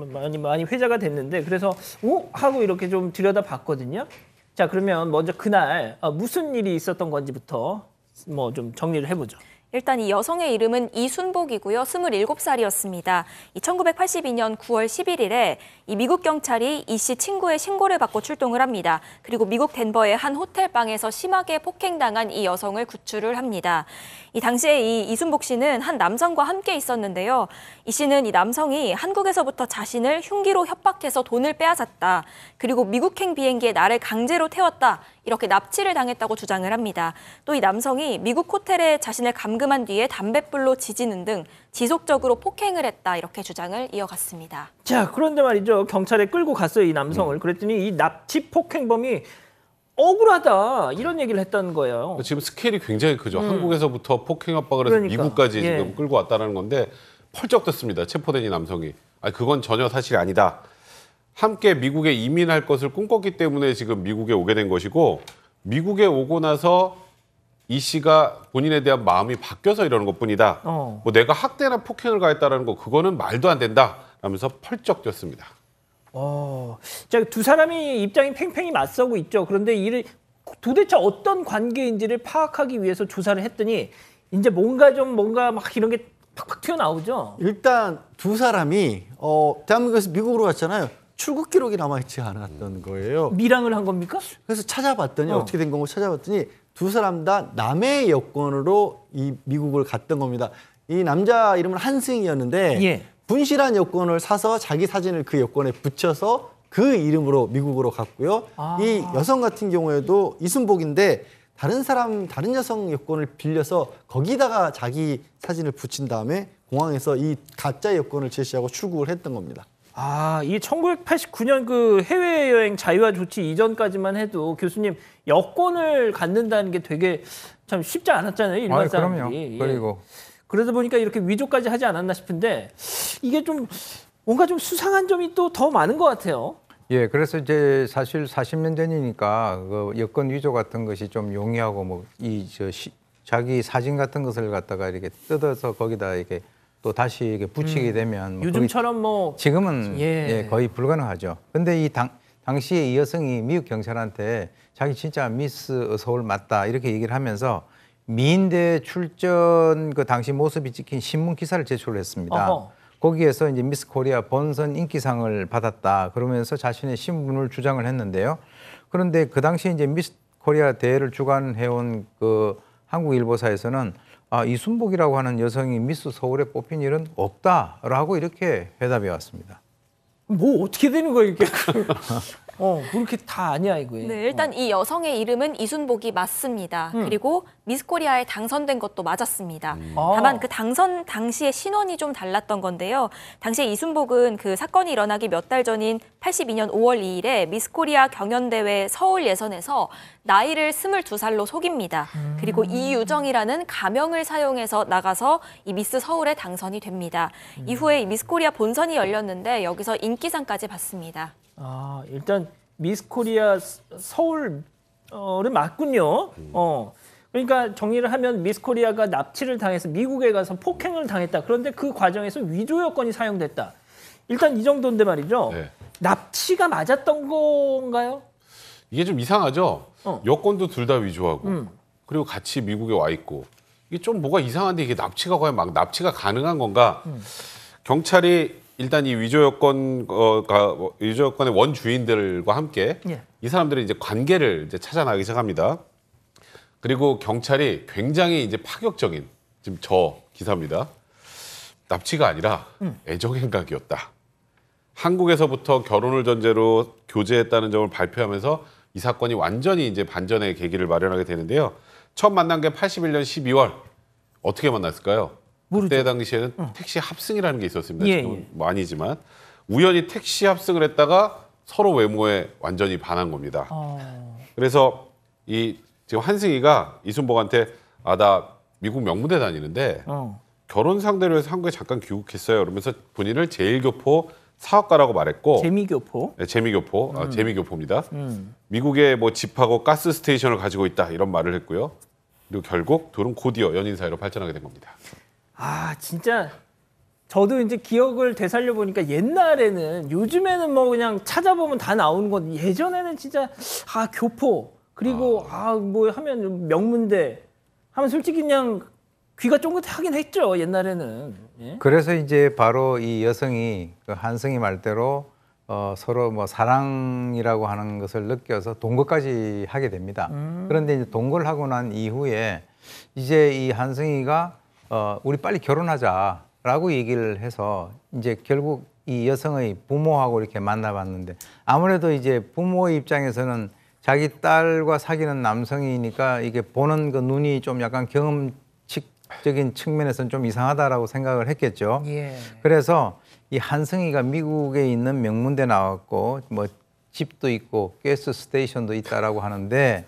많이 회자가 됐는데 그래서 오? 하고 이렇게 좀 들여다봤거든요. 자, 그러면 먼저 그날 무슨 일이 있었던 건지부터 뭐 좀 정리를 해보죠. 일단 이 여성의 이름은 이순복이고요. 27살이었습니다. 1982년 9월 11일에 이 미국 경찰이 이 씨 친구의 신고를 받고 출동을 합니다. 그리고 미국 덴버의 한 호텔방에서 심하게 폭행당한 이 여성을 구출을 합니다. 이 당시에 이 이순복 씨는 한 남성과 함께 있었는데요. 이 씨는 이 남성이 한국에서부터 자신을 흉기로 협박해서 돈을 빼앗았다. 그리고 미국행 비행기에 나를 강제로 태웠다. 이렇게 납치를 당했다고 주장을 합니다. 또 이 남성이 미국 호텔에 자신을 감금한 뒤에 담뱃불로 지지는 등 지속적으로 폭행을 했다. 이렇게 주장을 이어갔습니다. 자, 그런데 말이죠. 경찰에 끌고 갔어요, 이 남성을. 그랬더니 이 납치 폭행범이 억울하다 이런 얘기를 했다는 거예요. 지금 스케일이 굉장히 크죠. 한국에서부터 폭행 압박을 해서 그러니까. 미국까지 지금 끌고 왔다는 건데 펄쩍 떴습니다. 체포된 이 남성이. 아니, 그건 전혀 사실이 아니다. 함께 미국에 이민할 것을 꿈꿨기 때문에 지금 미국에 오게 된 것이고 미국에 오고 나서 이 씨가 본인에 대한 마음이 바뀌어서 이러는 것뿐이다. 뭐 내가 학대나 폭행을 가했다는 거 그거는 말도 안 된다. 라면서 펄쩍 뛰었습니다. 자, 두 사람이 입장이 팽팽히 맞서고 있죠. 그런데 이를 도대체 어떤 관계인지를 파악하기 위해서 조사를 했더니 이제 뭔가 막 이런 게 팍팍 튀어나오죠. 일단 두 사람이 대한민국에서 미국으로 갔잖아요. 출국 기록이 남아있지 않았던 거예요. 밀항을 한 겁니까? 그래서 찾아봤더니 어떻게 된 건고 찾아봤더니 두 사람 다 남의 여권으로 이 미국을 갔던 겁니다. 이 남자 이름은 한승이었는데 분실한 여권을 사서 자기 사진을 그 여권에 붙여서 그 이름으로 미국으로 갔고요. 이 여성 같은 경우에도 이순복인데 다른 여성 여권을 빌려서 거기다가 자기 사진을 붙인 다음에 공항에서 이 가짜 여권을 제시하고 출국을 했던 겁니다. 이 1989년 그 해외여행 자유화 조치 이전까지만 해도 교수님 여권을 갖는다는 게 되게 참 쉽지 않았잖아요. 일반 사람들이. 그럼요. 그리고 그러다 보니까 이렇게 위조까지 하지 않았나 싶은데 이게 좀 뭔가 좀 수상한 점이 또 더 많은 것 같아요. 예, 그래서 이제 사실 40년 전이니까 그 여권 위조 같은 것이 좀 용이하고 뭐 자기 사진 같은 것을 갖다가 이렇게 뜯어서 거기다 이렇게 또 다시 이렇게 붙이게 되면 뭐 요즘처럼 뭐 지금은 거의 불가능하죠. 근데 이 당시에 이 여성이 미국 경찰한테 자기 진짜 미스 서울 맞다 이렇게 얘기를 하면서 미인대 출전 그 당시 모습이 찍힌 신문 기사를 제출을 했습니다. 거기에서 이제 미스 코리아 본선 인기상을 받았다 그러면서 자신의 신분을 주장을 했는데요. 그런데 그 당시 이제 미스 코리아 대회를 주관해온 그 한국일보사에서는 이순복이라고 하는 여성이 미스 서울에 뽑힌 일은 없다라고 이렇게 회답해 왔습니다. 뭐 어떻게 되는 거예요 이게? 그렇게 다 아니야 이거예요. 네, 일단 이 여성의 이름은 이순복이 맞습니다. 그리고 미스코리아에 당선된 것도 맞았습니다. 다만 그 당선 당시의 신원이 좀 달랐던 건데요. 당시에 이순복은 그 사건이 일어나기 몇 달 전인 82년 5월 2일에 미스코리아 경연대회 서울 예선에서 나이를 22살로 속입니다. 그리고 이유정이라는 가명을 사용해서 나가서 이 미스 서울에 당선이 됩니다. 이후에 이 미스코리아 본선이 열렸는데 여기서 인기상까지 받습니다. 일단 미스 코리아 서울은 맞군요. 그러니까 정리를 하면 미스 코리아가 납치를 당해서 미국에 가서 폭행을 당했다. 그런데 그 과정에서 위조 여권이 사용됐다. 일단 이 정도인데 말이죠. 납치가 맞았던 건가요? 이게 좀 이상하죠. 여권도 둘 다 위조하고 그리고 같이 미국에 와 있고 이게 좀 뭐가 이상한데 이게 납치가 과연 막 납치가 가능한 건가? 경찰이 일단 이 위조 여권의 원주인들과 함께 이 사람들의 이제 관계를 이제 찾아나가기 시작합니다. 그리고 경찰이 굉장히 이제 파격적인 지금 저 기사입니다. 납치가 아니라 애정행각이었다. 한국에서부터 결혼을 전제로 교제했다는 점을 발표하면서 이 사건이 완전히 이제 반전의 계기를 마련하게 되는데요. 처음 만난 게 81년 12월. 어떻게 만났을까요? 모르죠. 그때 당시에는 택시 합승이라는 게 있었습니다. 지금은 뭐 아니지만 우연히 택시 합승을 했다가 서로 외모에 완전히 반한 겁니다. 그래서 이 지금 한승희가 이순복한테 나 미국 명문대 다니는데 결혼 상대로 해서 한국에 잠깐 귀국했어요. 그러면서 본인을 제일교포 사업가라고 말했고 재미교포. 네, 재미교포. 재미교포입니다. 미국에 뭐 집하고 가스 스테이션을 가지고 있다 이런 말을 했고요. 그리고 결국 둘은 곧이어 연인 사이로 발전하게 된 겁니다. 진짜 저도 이제 기억을 되살려 보니까 옛날에는 요즘에는 뭐 그냥 찾아보면 다 나오는 건 예전에는 진짜 교포 그리고 뭐 하면 명문대 하면 솔직히 그냥 귀가 쫑긋하긴 했죠, 옛날에는. 예? 그래서 이제 바로 이 여성이 그 한승희 말대로 서로 뭐 사랑이라고 하는 것을 느껴서 동거까지 하게 됩니다. 그런데 이제 동거를 하고 난 이후에 이제 이 한승희가 우리 빨리 결혼하자라고 얘기를 해서 이제 결국 이 여성의 부모하고 이렇게 만나봤는데 아무래도 이제 부모의 입장에서는 자기 딸과 사귀는 남성이니까 이게 보는 그 눈이 좀 약간 경험칙적인 측면에서는 좀 이상하다라고 생각을 했겠죠. 예. 그래서 이 한승희가 미국에 있는 명문대 나왔고 뭐 집도 있고 가스 스테이션도 있다라고 하는데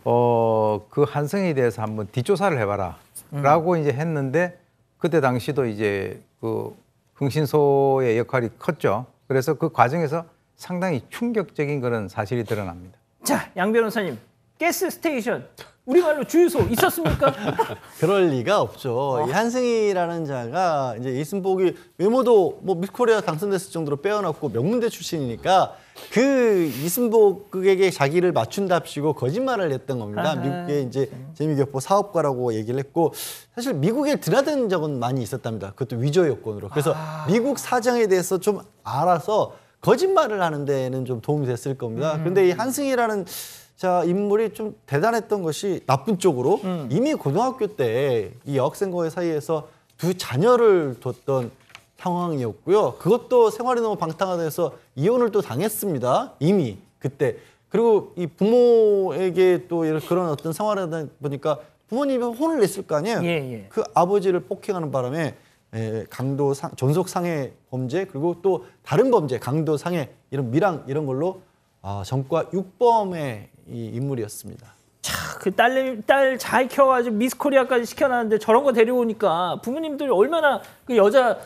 그 한승희에 대해서 한번 뒷조사를 해봐라라고 이제 했는데 그때 당시도 이제 그 흥신소의 역할이 컸죠. 그래서 그 과정에서 상당히 충격적인 그런 사실이 드러납니다. 자, 양 변호사님, 가스 스테이션 우리말로 주유소 있었습니까? 그럴 리가 없죠. 이 한승희라는 자가 이제 이순복이 외모도 뭐 미스코리아 당선됐을 정도로 빼어났고 명문대 출신이니까 그 이순복에게 자기를 맞춘답시고 거짓말을 했던 겁니다. 아하. 미국에 이제 재미교포 사업가라고 얘기를 했고 사실 미국에 드나든 적은 많이 있었답니다. 그것도 위조 요건으로. 그래서 미국 사정에 대해서 좀 알아서 거짓말을 하는 데는 좀 도움이 됐을 겁니다. 그런데 이 한승희라는 인물이 좀 대단했던 것이 나쁜 쪽으로 이미 고등학교 때 이 여학생과의 사이에서 두 자녀를 뒀던 상황이었고요. 그것도 생활이 너무 방탕하다 서 이혼을 또 당했습니다. 이미 그때. 그리고 이 부모에게 또 그런 어떤 생활을 하다 보니까 부모님이 혼을 냈을 거 아니에요. 예. 그 아버지를 폭행하는 바람에 존속상해 범죄 그리고 또 다른 범죄 강도상해 이런 밀항 이런 걸로 전과 6범의 이 인물이었습니다. 차, 그 딸 잘 키워가지고 미스코리아까지 시켜놨는데 저런 거 데려오니까 부모님들이 얼마나 그 여자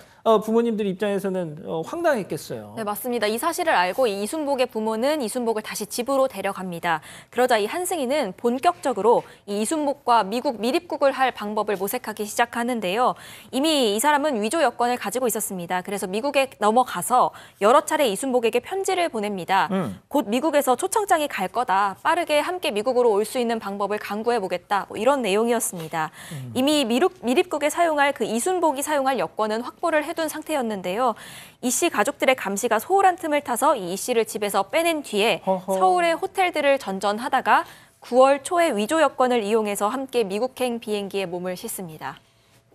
부모님들 입장에서는 황당했겠어요. 네, 맞습니다. 이 사실을 알고 이 이순복의 부모는 이순복을 다시 집으로 데려갑니다. 그러자 이 한승희는 본격적으로 이 이순복과 미국 밀입국을 할 방법을 모색하기 시작하는데요. 이미 이 사람은 위조 여권을 가지고 있었습니다. 그래서 미국에 넘어가서 여러 차례 이순복에게 편지를 보냅니다. 곧 미국에서 초청장이 갈 거다. 빠르게 함께 미국으로 올 수 있는 방법을 강구해 보겠다. 뭐 이런 내용이었습니다. 이미 밀입국에 사용할 그 이순복이 사용할 여권은 확보를 해둔 상태였는데요. 이 씨 가족들의 감시가 소홀한 틈을 타서 이 씨를 집에서 빼낸 뒤에 서울의 호텔들을 전전하다가 9월 초에 위조 여권을 이용해서 함께 미국행 비행기에 몸을 싣습니다.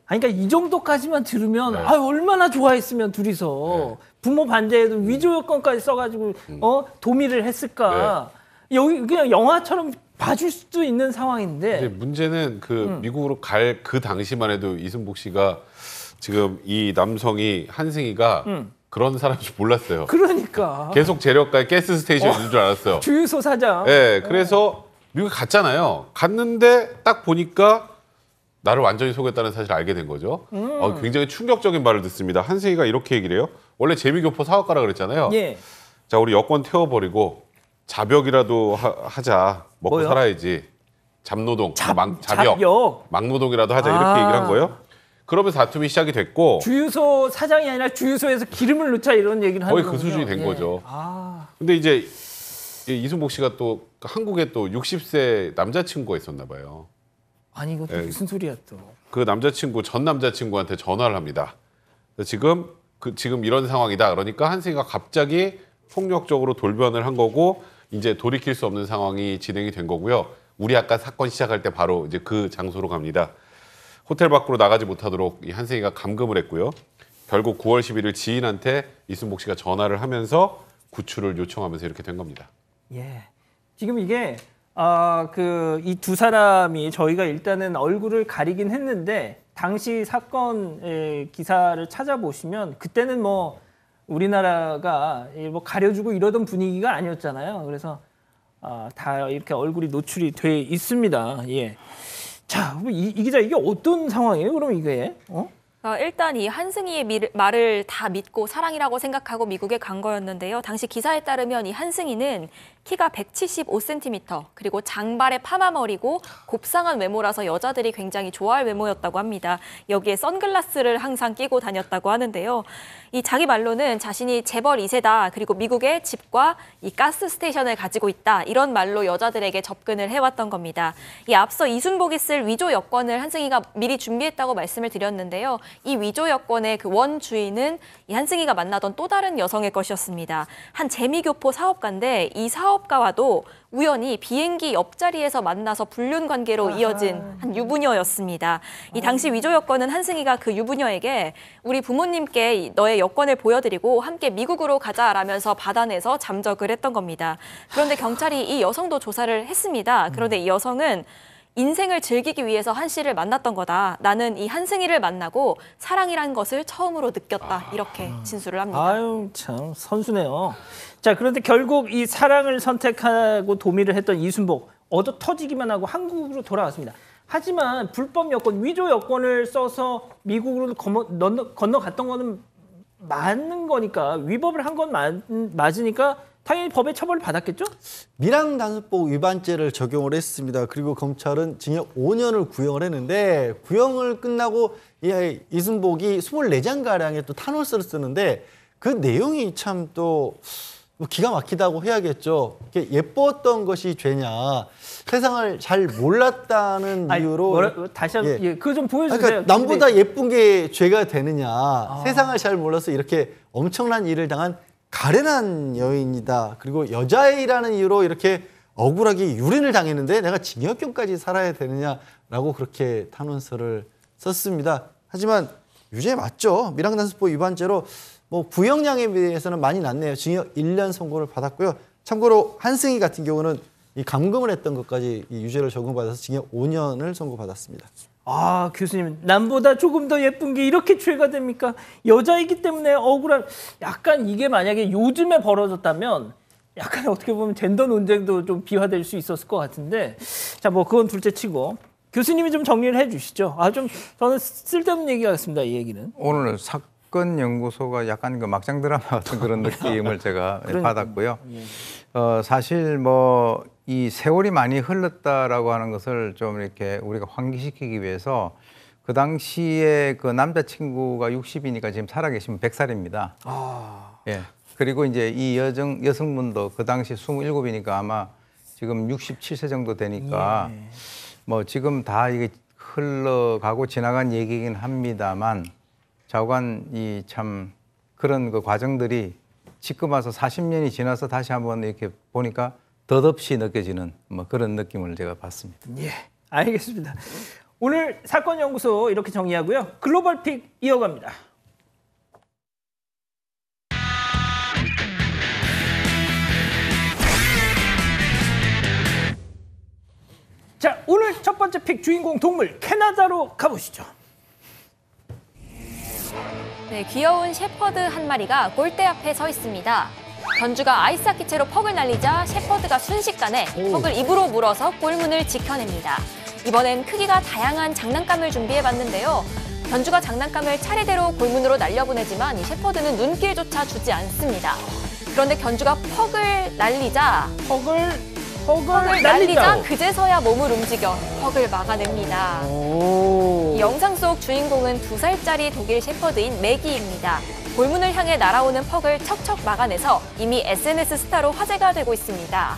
아니, 그러니까 이 정도까지만 들으면 얼마나 좋아했으면 둘이서 부모 반대에도 위조 여권까지 써가지고 도미를 했을까. 여기 그냥 영화처럼 봐줄 수도 있는 상황인데. 이제 문제는 그 미국으로 갈 그 당시만 해도 이순복 씨가 지금 이 남성이 한승희가 그런 사람인 줄 몰랐어요. 그러니까. 계속 재력가에 가스 스테이션인 줄 알았어요. 주유소 사장. 네, 그래서 미국에 갔잖아요. 갔는데 딱 보니까 나를 완전히 속였다는 사실을 알게 된 거죠. 굉장히 충격적인 말을 듣습니다. 한승희가 이렇게 얘기를 해요. 원래 재미교포 사업가라 그랬잖아요. 예. 자, 우리 여권 태워버리고 자벽이라도 하자. 먹고 뭐요? 살아야지. 잡노동, 자벽. 막노동이라도 하자 이렇게 얘기를 한 거예요. 그러면서 다툼이 시작이 됐고 주유소 사장이 아니라 주유소에서 기름을 넣자 이런 얘기를 하는 거의 거군요. 그 수준이 된 거죠. 근데 이제 이순복 씨가 또 한국에 또 60세 남자친구가 있었나 봐요. 아니 이것도 무슨 소리야 또. 그 남자친구 전 남자친구한테 전화를 합니다. 지금 이런 상황이다. 그러니까 한승희가 갑자기 폭력적으로 돌변을 한 거고 이제 돌이킬 수 없는 상황이 진행이 된 거고요. 우리 아까 사건 시작할 때 바로 이제 그 장소로 갑니다. 호텔 밖으로 나가지 못하도록 이 한승희가 감금을 했고요. 결국 9월 11일 지인한테 이순복 씨가 전화를 하면서 구출을 요청하면서 이렇게 된 겁니다. 예. 지금 이게 이 두 사람이 저희가 일단은 얼굴을 가리긴 했는데 당시 사건 기사를 찾아보시면 그때는 뭐 우리나라가 뭐 가려주고 이러던 분위기가 아니었잖아요. 그래서 다 이렇게 얼굴이 노출이 돼 있습니다. 예. 자, 이 기자 이게 어떤 상황이에요? 그럼 이게? 일단 이 한승희의 말을 다 믿고 사랑이라고 생각하고 미국에 간 거였는데요. 당시 기사에 따르면 이 한승희는 키가 175cm, 그리고 장발에 파마머리고 곱상한 외모라서 여자들이 굉장히 좋아할 외모였다고 합니다. 여기에 선글라스를 항상 끼고 다녔다고 하는데요. 이 자기 말로는 자신이 재벌 2세다, 그리고 미국에 집과 이 가스 스테이션을 가지고 있다, 이런 말로 여자들에게 접근을 해왔던 겁니다. 이 앞서 이순복이 쓸 위조 여권을 한승희가 미리 준비했다고 말씀을 드렸는데요. 이 위조 여권의 그 원주인은 이 한승희가 만나던 또 다른 여성의 것이었습니다. 한 재미교포 사업가인데 이 사업가와도 우연히 비행기 옆자리에서 만나서 불륜 관계로 이어진 한 유부녀였습니다. 이 당시 위조 여권은 한승희가 그 유부녀에게 우리 부모님께 너의 여권을 보여드리고 함께 미국으로 가자라면서 받아내서 잠적을 했던 겁니다. 그런데 경찰이 이 여성도 조사를 했습니다. 그런데 이 여성은 인생을 즐기기 위해서 한 씨를 만났던 거다. 나는 이 한승희를 만나고 사랑이라는 것을 처음으로 느꼈다. 이렇게 진술을 합니다. 아유, 참 선수네요. 자, 그런데 결국 이 사랑을 선택하고 도미를 했던 이순복, 얻어 터지기만 하고 한국으로 돌아왔습니다. 하지만 불법 여권, 위조 여권을 써서 미국으로 건너갔던 거는 맞는 거니까, 위법을 한 건 맞으니까 당연히 법의 처벌을 받았겠죠? 밀항단속법 위반죄를 적용을 했습니다. 그리고 검찰은 징역 5년을 구형을 했는데, 구형을 끝나고 이순복이 24장가량의 또 탄원서를 쓰는데 그 내용이 참 또 기가 막히다고 해야겠죠. 예뻤던 것이 죄냐, 세상을 잘 몰랐다는 이유로. 다시 한번 그거 좀 보여주세요. 그러니까 남보다 예쁜 게 죄가 되느냐, 세상을 잘 몰라서 이렇게 엄청난 일을 당한 가련한 여인이다. 그리고 여자애라는 이유로 이렇게 억울하게 유린을 당했는데 내가 징역형까지 살아야 되느냐라고 그렇게 탄원서를 썼습니다. 하지만 유죄 맞죠. 밀항단속법 위반죄로 뭐 구형량에 비해서는 많이 낮네요. 징역 1년 선고를 받았고요. 참고로 한승희 같은 경우는 이 감금을 했던 것까지 이 유죄를 적용받아서 징역 5년을 선고받았습니다. 아, 교수님, 남보다 조금 더 예쁜 게 이렇게 죄가 됩니까? 여자이기 때문에 억울한, 약간 이게 만약에 요즘에 벌어졌다면 약간 어떻게 보면 젠더 논쟁도 좀 비화될 수 있었을 것 같은데, 자, 뭐 그건 둘째 치고 교수님이 좀 정리를 해 주시죠. 좀 저는 쓸데없는 얘기 같습니다, 이 얘기는. 오늘 사건 연구소가 약간 그 막장 드라마 같은 그런 느낌을 제가 받았고요. 사실 뭐 이 세월이 많이 흘렀다라고 하는 것을 좀 이렇게 우리가 환기시키기 위해서, 그 당시에 그 남자친구가 60이니까 지금 살아계시면 100살입니다. 예. 그리고 이제 이 여성분도 그 당시 27이니까 아마 지금 67세 정도 되니까 뭐 지금 다 이게 흘러가고 지나간 얘기긴 합니다만, 좌우간 이 참 그런 그 과정들이 지금 와서 40년이 지나서 다시 한번 이렇게 보니까 덧없이 느껴지는 뭐 그런 느낌을 제가 받습니다. 예, 알겠습니다. 오늘 사건 연구소 이렇게 정리하고요. 글로벌 픽 이어갑니다. 자, 오늘 첫 번째 픽 주인공 동물 캐나다로 가보시죠. 네, 귀여운 셰퍼드 한 마리가 골대 앞에 서 있습니다. 견주가 아이스하키 채로 퍽을 날리자 셰퍼드가 순식간에 퍽을 입으로 물어서 골문을 지켜냅니다. 이번엔 크기가 다양한 장난감을 준비해봤는데요. 견주가 장난감을 차례대로 골문으로 날려보내지만 이 셰퍼드는 눈길조차 주지 않습니다. 그런데 견주가 퍽을 날리자 그제서야 몸을 움직여 퍽을 막아냅니다. 이 영상 속 주인공은 2살짜리 독일 셰퍼드인 매기입니다. 골문을 향해 날아오는 퍽을 척척 막아내서 이미 SNS 스타로 화제가 되고 있습니다.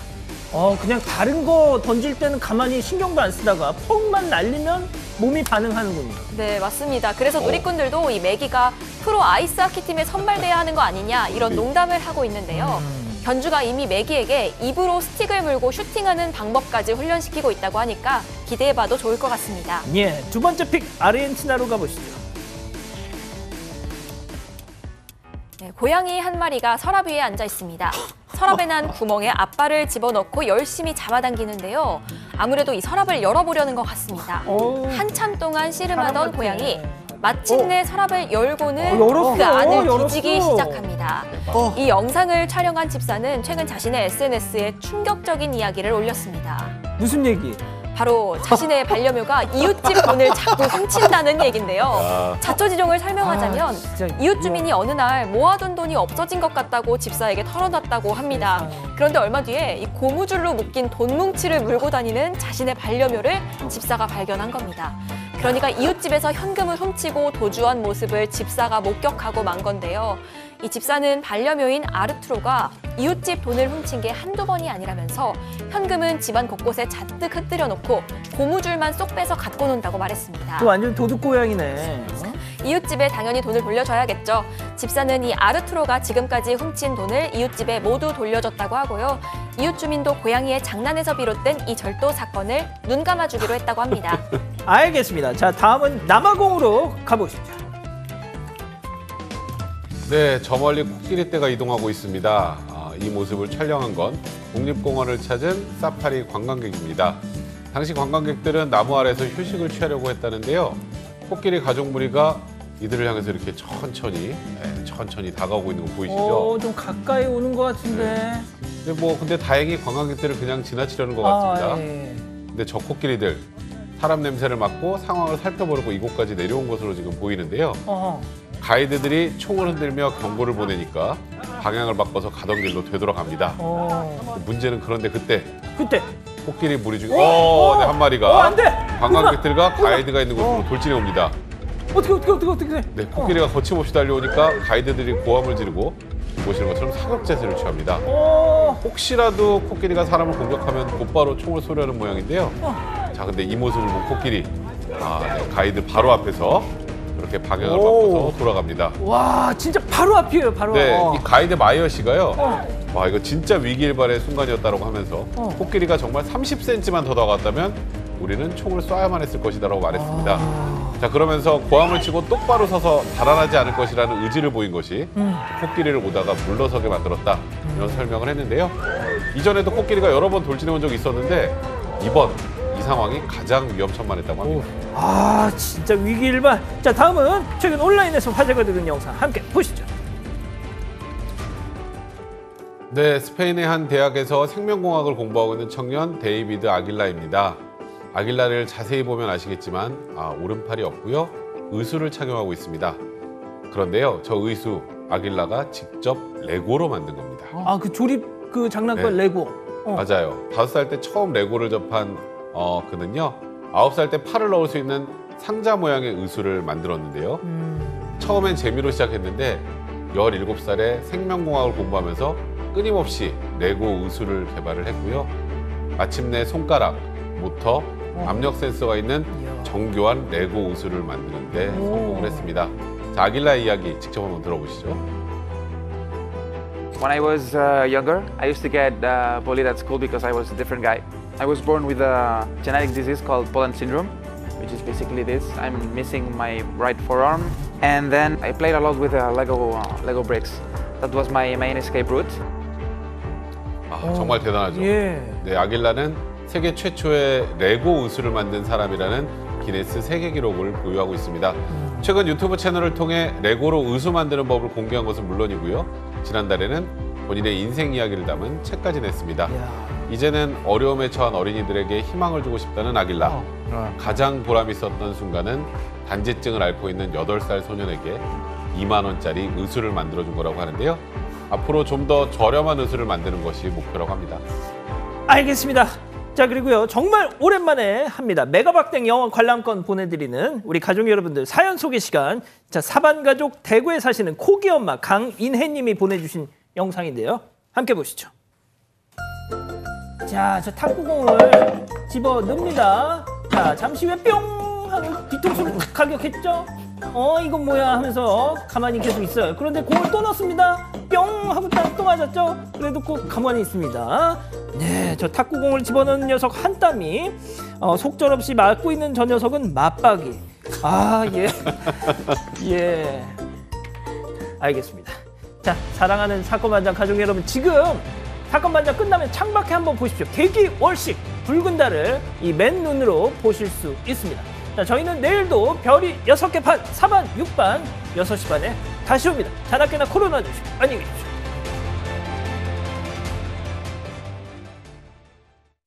그냥 다른 거 던질 때는 가만히 신경도 안 쓰다가 퍽만 날리면 몸이 반응하는군요. 네, 맞습니다. 그래서 누리꾼들도 이 매기가 프로 아이스하키 팀에 선발돼야 하는 거 아니냐, 이런 농담을 하고 있는데요. 견주가 이미 매기에게 입으로 스틱을 물고 슈팅하는 방법까지 훈련시키고 있다고 하니까 기대해봐도 좋을 것 같습니다. 예, 두 번째 픽 아르헨티나로 가보시죠. 네, 고양이 한 마리가 서랍 위에 앉아 있습니다. 서랍에 난 구멍에 앞발을 집어넣고 열심히 잡아당기는데요. 아무래도 이 서랍을 열어보려는 것 같습니다. 한참 동안 씨름하던 고양이, 마침내 서랍을 열고는 그 안을 뒤지기 시작합니다. 이 영상을 촬영한 집사는 최근 자신의 SNS에 충격적인 이야기를 올렸습니다. 무슨 얘기? 바로 자신의 반려묘가 이웃집 돈을 자꾸 훔친다는 얘긴데요. 자초지종을 설명하자면 이웃 주민이 어느 날 모아둔 돈이 없어진 것 같다고 집사에게 털어놨다고 합니다. 그런데 얼마 뒤에 이 고무줄로 묶인 돈 뭉치를 물고 다니는 자신의 반려묘를 집사가 발견한 겁니다. 그러니까 이웃집에서 현금을 훔치고 도주한 모습을 집사가 목격하고 만 건데요. 이 집사는 반려묘인 아르투로가 이웃집 돈을 훔친 게 한두 번이 아니라면서 현금은 집안 곳곳에 잔뜩 흩뜨려 놓고 고무줄만 쏙 빼서 갖고 논다고 말했습니다. 완전 도둑고양이네. 이웃집에 당연히 돈을 돌려줘야겠죠. 집사는 이 아르투로가 지금까지 훔친 돈을 이웃집에 모두 돌려줬다고 하고요. 이웃 주민도 고양이의 장난에서 비롯된 이 절도 사건을 눈 감아주기로 했다고 합니다. 알겠습니다. 자, 다음은 남아공으로 가보시죠. 네, 저 멀리 코끼리 떼가 이동하고 있습니다. 이 모습을 촬영한 건 국립공원을 찾은 사파리 관광객입니다. 당시 관광객들은 나무 아래서 휴식을 취하려고 했다는데요. 코끼리 가족 무리가 이들을 향해서 이렇게 천천히 다가오고 있는 거 보이시죠? 좀 가까이 오는 것 같은데. 근데 다행히 관광객들을 그냥 지나치려는 것 같습니다. 근데 저 코끼리들 사람 냄새를 맡고 상황을 살펴보려고 이곳까지 내려온 것으로 지금 보이는데요. 가이드들이 총을 흔들며 경고를 보내니까 방향을 바꿔서 가던 길로 되돌아갑니다. 문제는 그런데 그때 코끼리 무리 중에 한 마리가 관광객들과 가이드가 있는 곳으로 돌진해 옵니다. 어떻게? 네, 코끼리가 거침없이 달려오니까 가이드들이 고함을 지르고 보시는 것처럼 사격자세를 취합니다. 혹시라도 코끼리가 사람을 공격하면 곧바로 총을 쏘려는 모양인데요. 자, 근데 이 모습을 본 코끼리, 가이드 바로 앞에서 그렇게 방향을 바꿔서 돌아갑니다. 와, 진짜 바로 앞이에요, 바로. 네, 이 가이드 마이어 씨가요. 와, 이거 진짜 위기일발의 순간이었다고 하면서 코끼리가 정말 30cm만 더 다가왔다면 우리는 총을 쏴야만 했을 것이다라고 말했습니다. 자, 그러면서 고함을 치고 똑바로 서서 달아나지 않을 것이라는 의지를 보인 것이 코끼리를 오다가 물러서게 만들었다. 이런 설명을 했는데요. 이전에도 코끼리가 여러 번 돌진해 온 적이 있었는데 이번 이 상황이 가장 위험천만했다고 합니다. 진짜 위기일발. 자, 다음은 최근 온라인에서 화제가 되는 영상 함께 보시죠. 네, 스페인의 한 대학에서 생명공학을 공부하고 있는 청년 데이비드 아길라입니다. 아길라를 자세히 보면 아시겠지만 오른팔이 없고요. 의수를 착용하고 있습니다. 그런데요, 저 의수 아길라가 직접 레고로 만든 겁니다. 그 조립 그 장난감 레고. 맞아요. 5살 때 처음 레고를 접한 그는요. 9살 때 팔을 넣을 수 있는 상자 모양의 의수를 만들었는데요. 처음엔 재미로 시작했는데 17살에 생명공학을 공부하면서 끊임없이 레고 의수를 개발을 했고요. 마침내 손가락, 모터, 압력 센서가 있는 정교한 레고 의수를 만드는 데 성공을 했습니다. 자, 아길라의 이야기 직접 한번 들어보시죠. When I was younger, I used to get bullied at school because I was a different guy. I was born with a genetic disease called Poland syndrome, which is basically this. I'm missing my right forearm. And then I played a lot with Lego bricks. That was my main escape route. 정말 대단하죠. 네, 아길라는 세계 최초의 레고 의수를 만든 사람이라는 기네스 세계 기록을 보유하고 있습니다. 최근 유튜브 채널을 통해 레고로 의수 만드는 법을 공개한 것은 물론이고요. 지난달에는 본인의 인생 이야기를 담은 책까지 냈습니다. 이제는 어려움에 처한 어린이들에게 희망을 주고 싶다는 아길라. 가장 보람 있었던 순간은 단지증을 앓고 있는 8살 소년에게 2만 원짜리 의수를 만들어준 거라고 하는데요. 앞으로 좀 더 저렴한 의수를 만드는 것이 목표라고 합니다. 알겠습니다. 자, 그리고요, 정말 오랜만에 합니다. 메가박땡 영화 관람권 보내드리는 우리 가족 여러분들 사연 소개 시간. 자, 사반가족 대구에 사시는 코기 엄마 강인혜님이 보내주신 영상인데요. 함께 보시죠. 자, 저 탁구공을 집어 넣습니다. 자, 잠시 후에 뿅 하고 뒤통수를 가격했죠. 이건 뭐야 하면서 가만히 계속 있어요. 그런데 공을 또 넣습니다. 뿅 하고 또 맞았죠. 그래도 꼭 가만히 있습니다. 네, 저 탁구공을 집어넣는 녀석 한 땀이 속절없이 맞고 있는 저 녀석은 맞박이. 예. 알겠습니다. 자, 사랑하는 사건반장 가족 여러분, 지금 사건반장 끝나면 창밖에 한번 보십시오. 개기월식 붉은 달을 이 맨눈으로 보실 수 있습니다. 자, 저희는 내일도 별이 6개 반, 4반, 6반, 6시 반에 다시 옵니다. 자나깨나 코로나 조심. 안녕히 계십시오.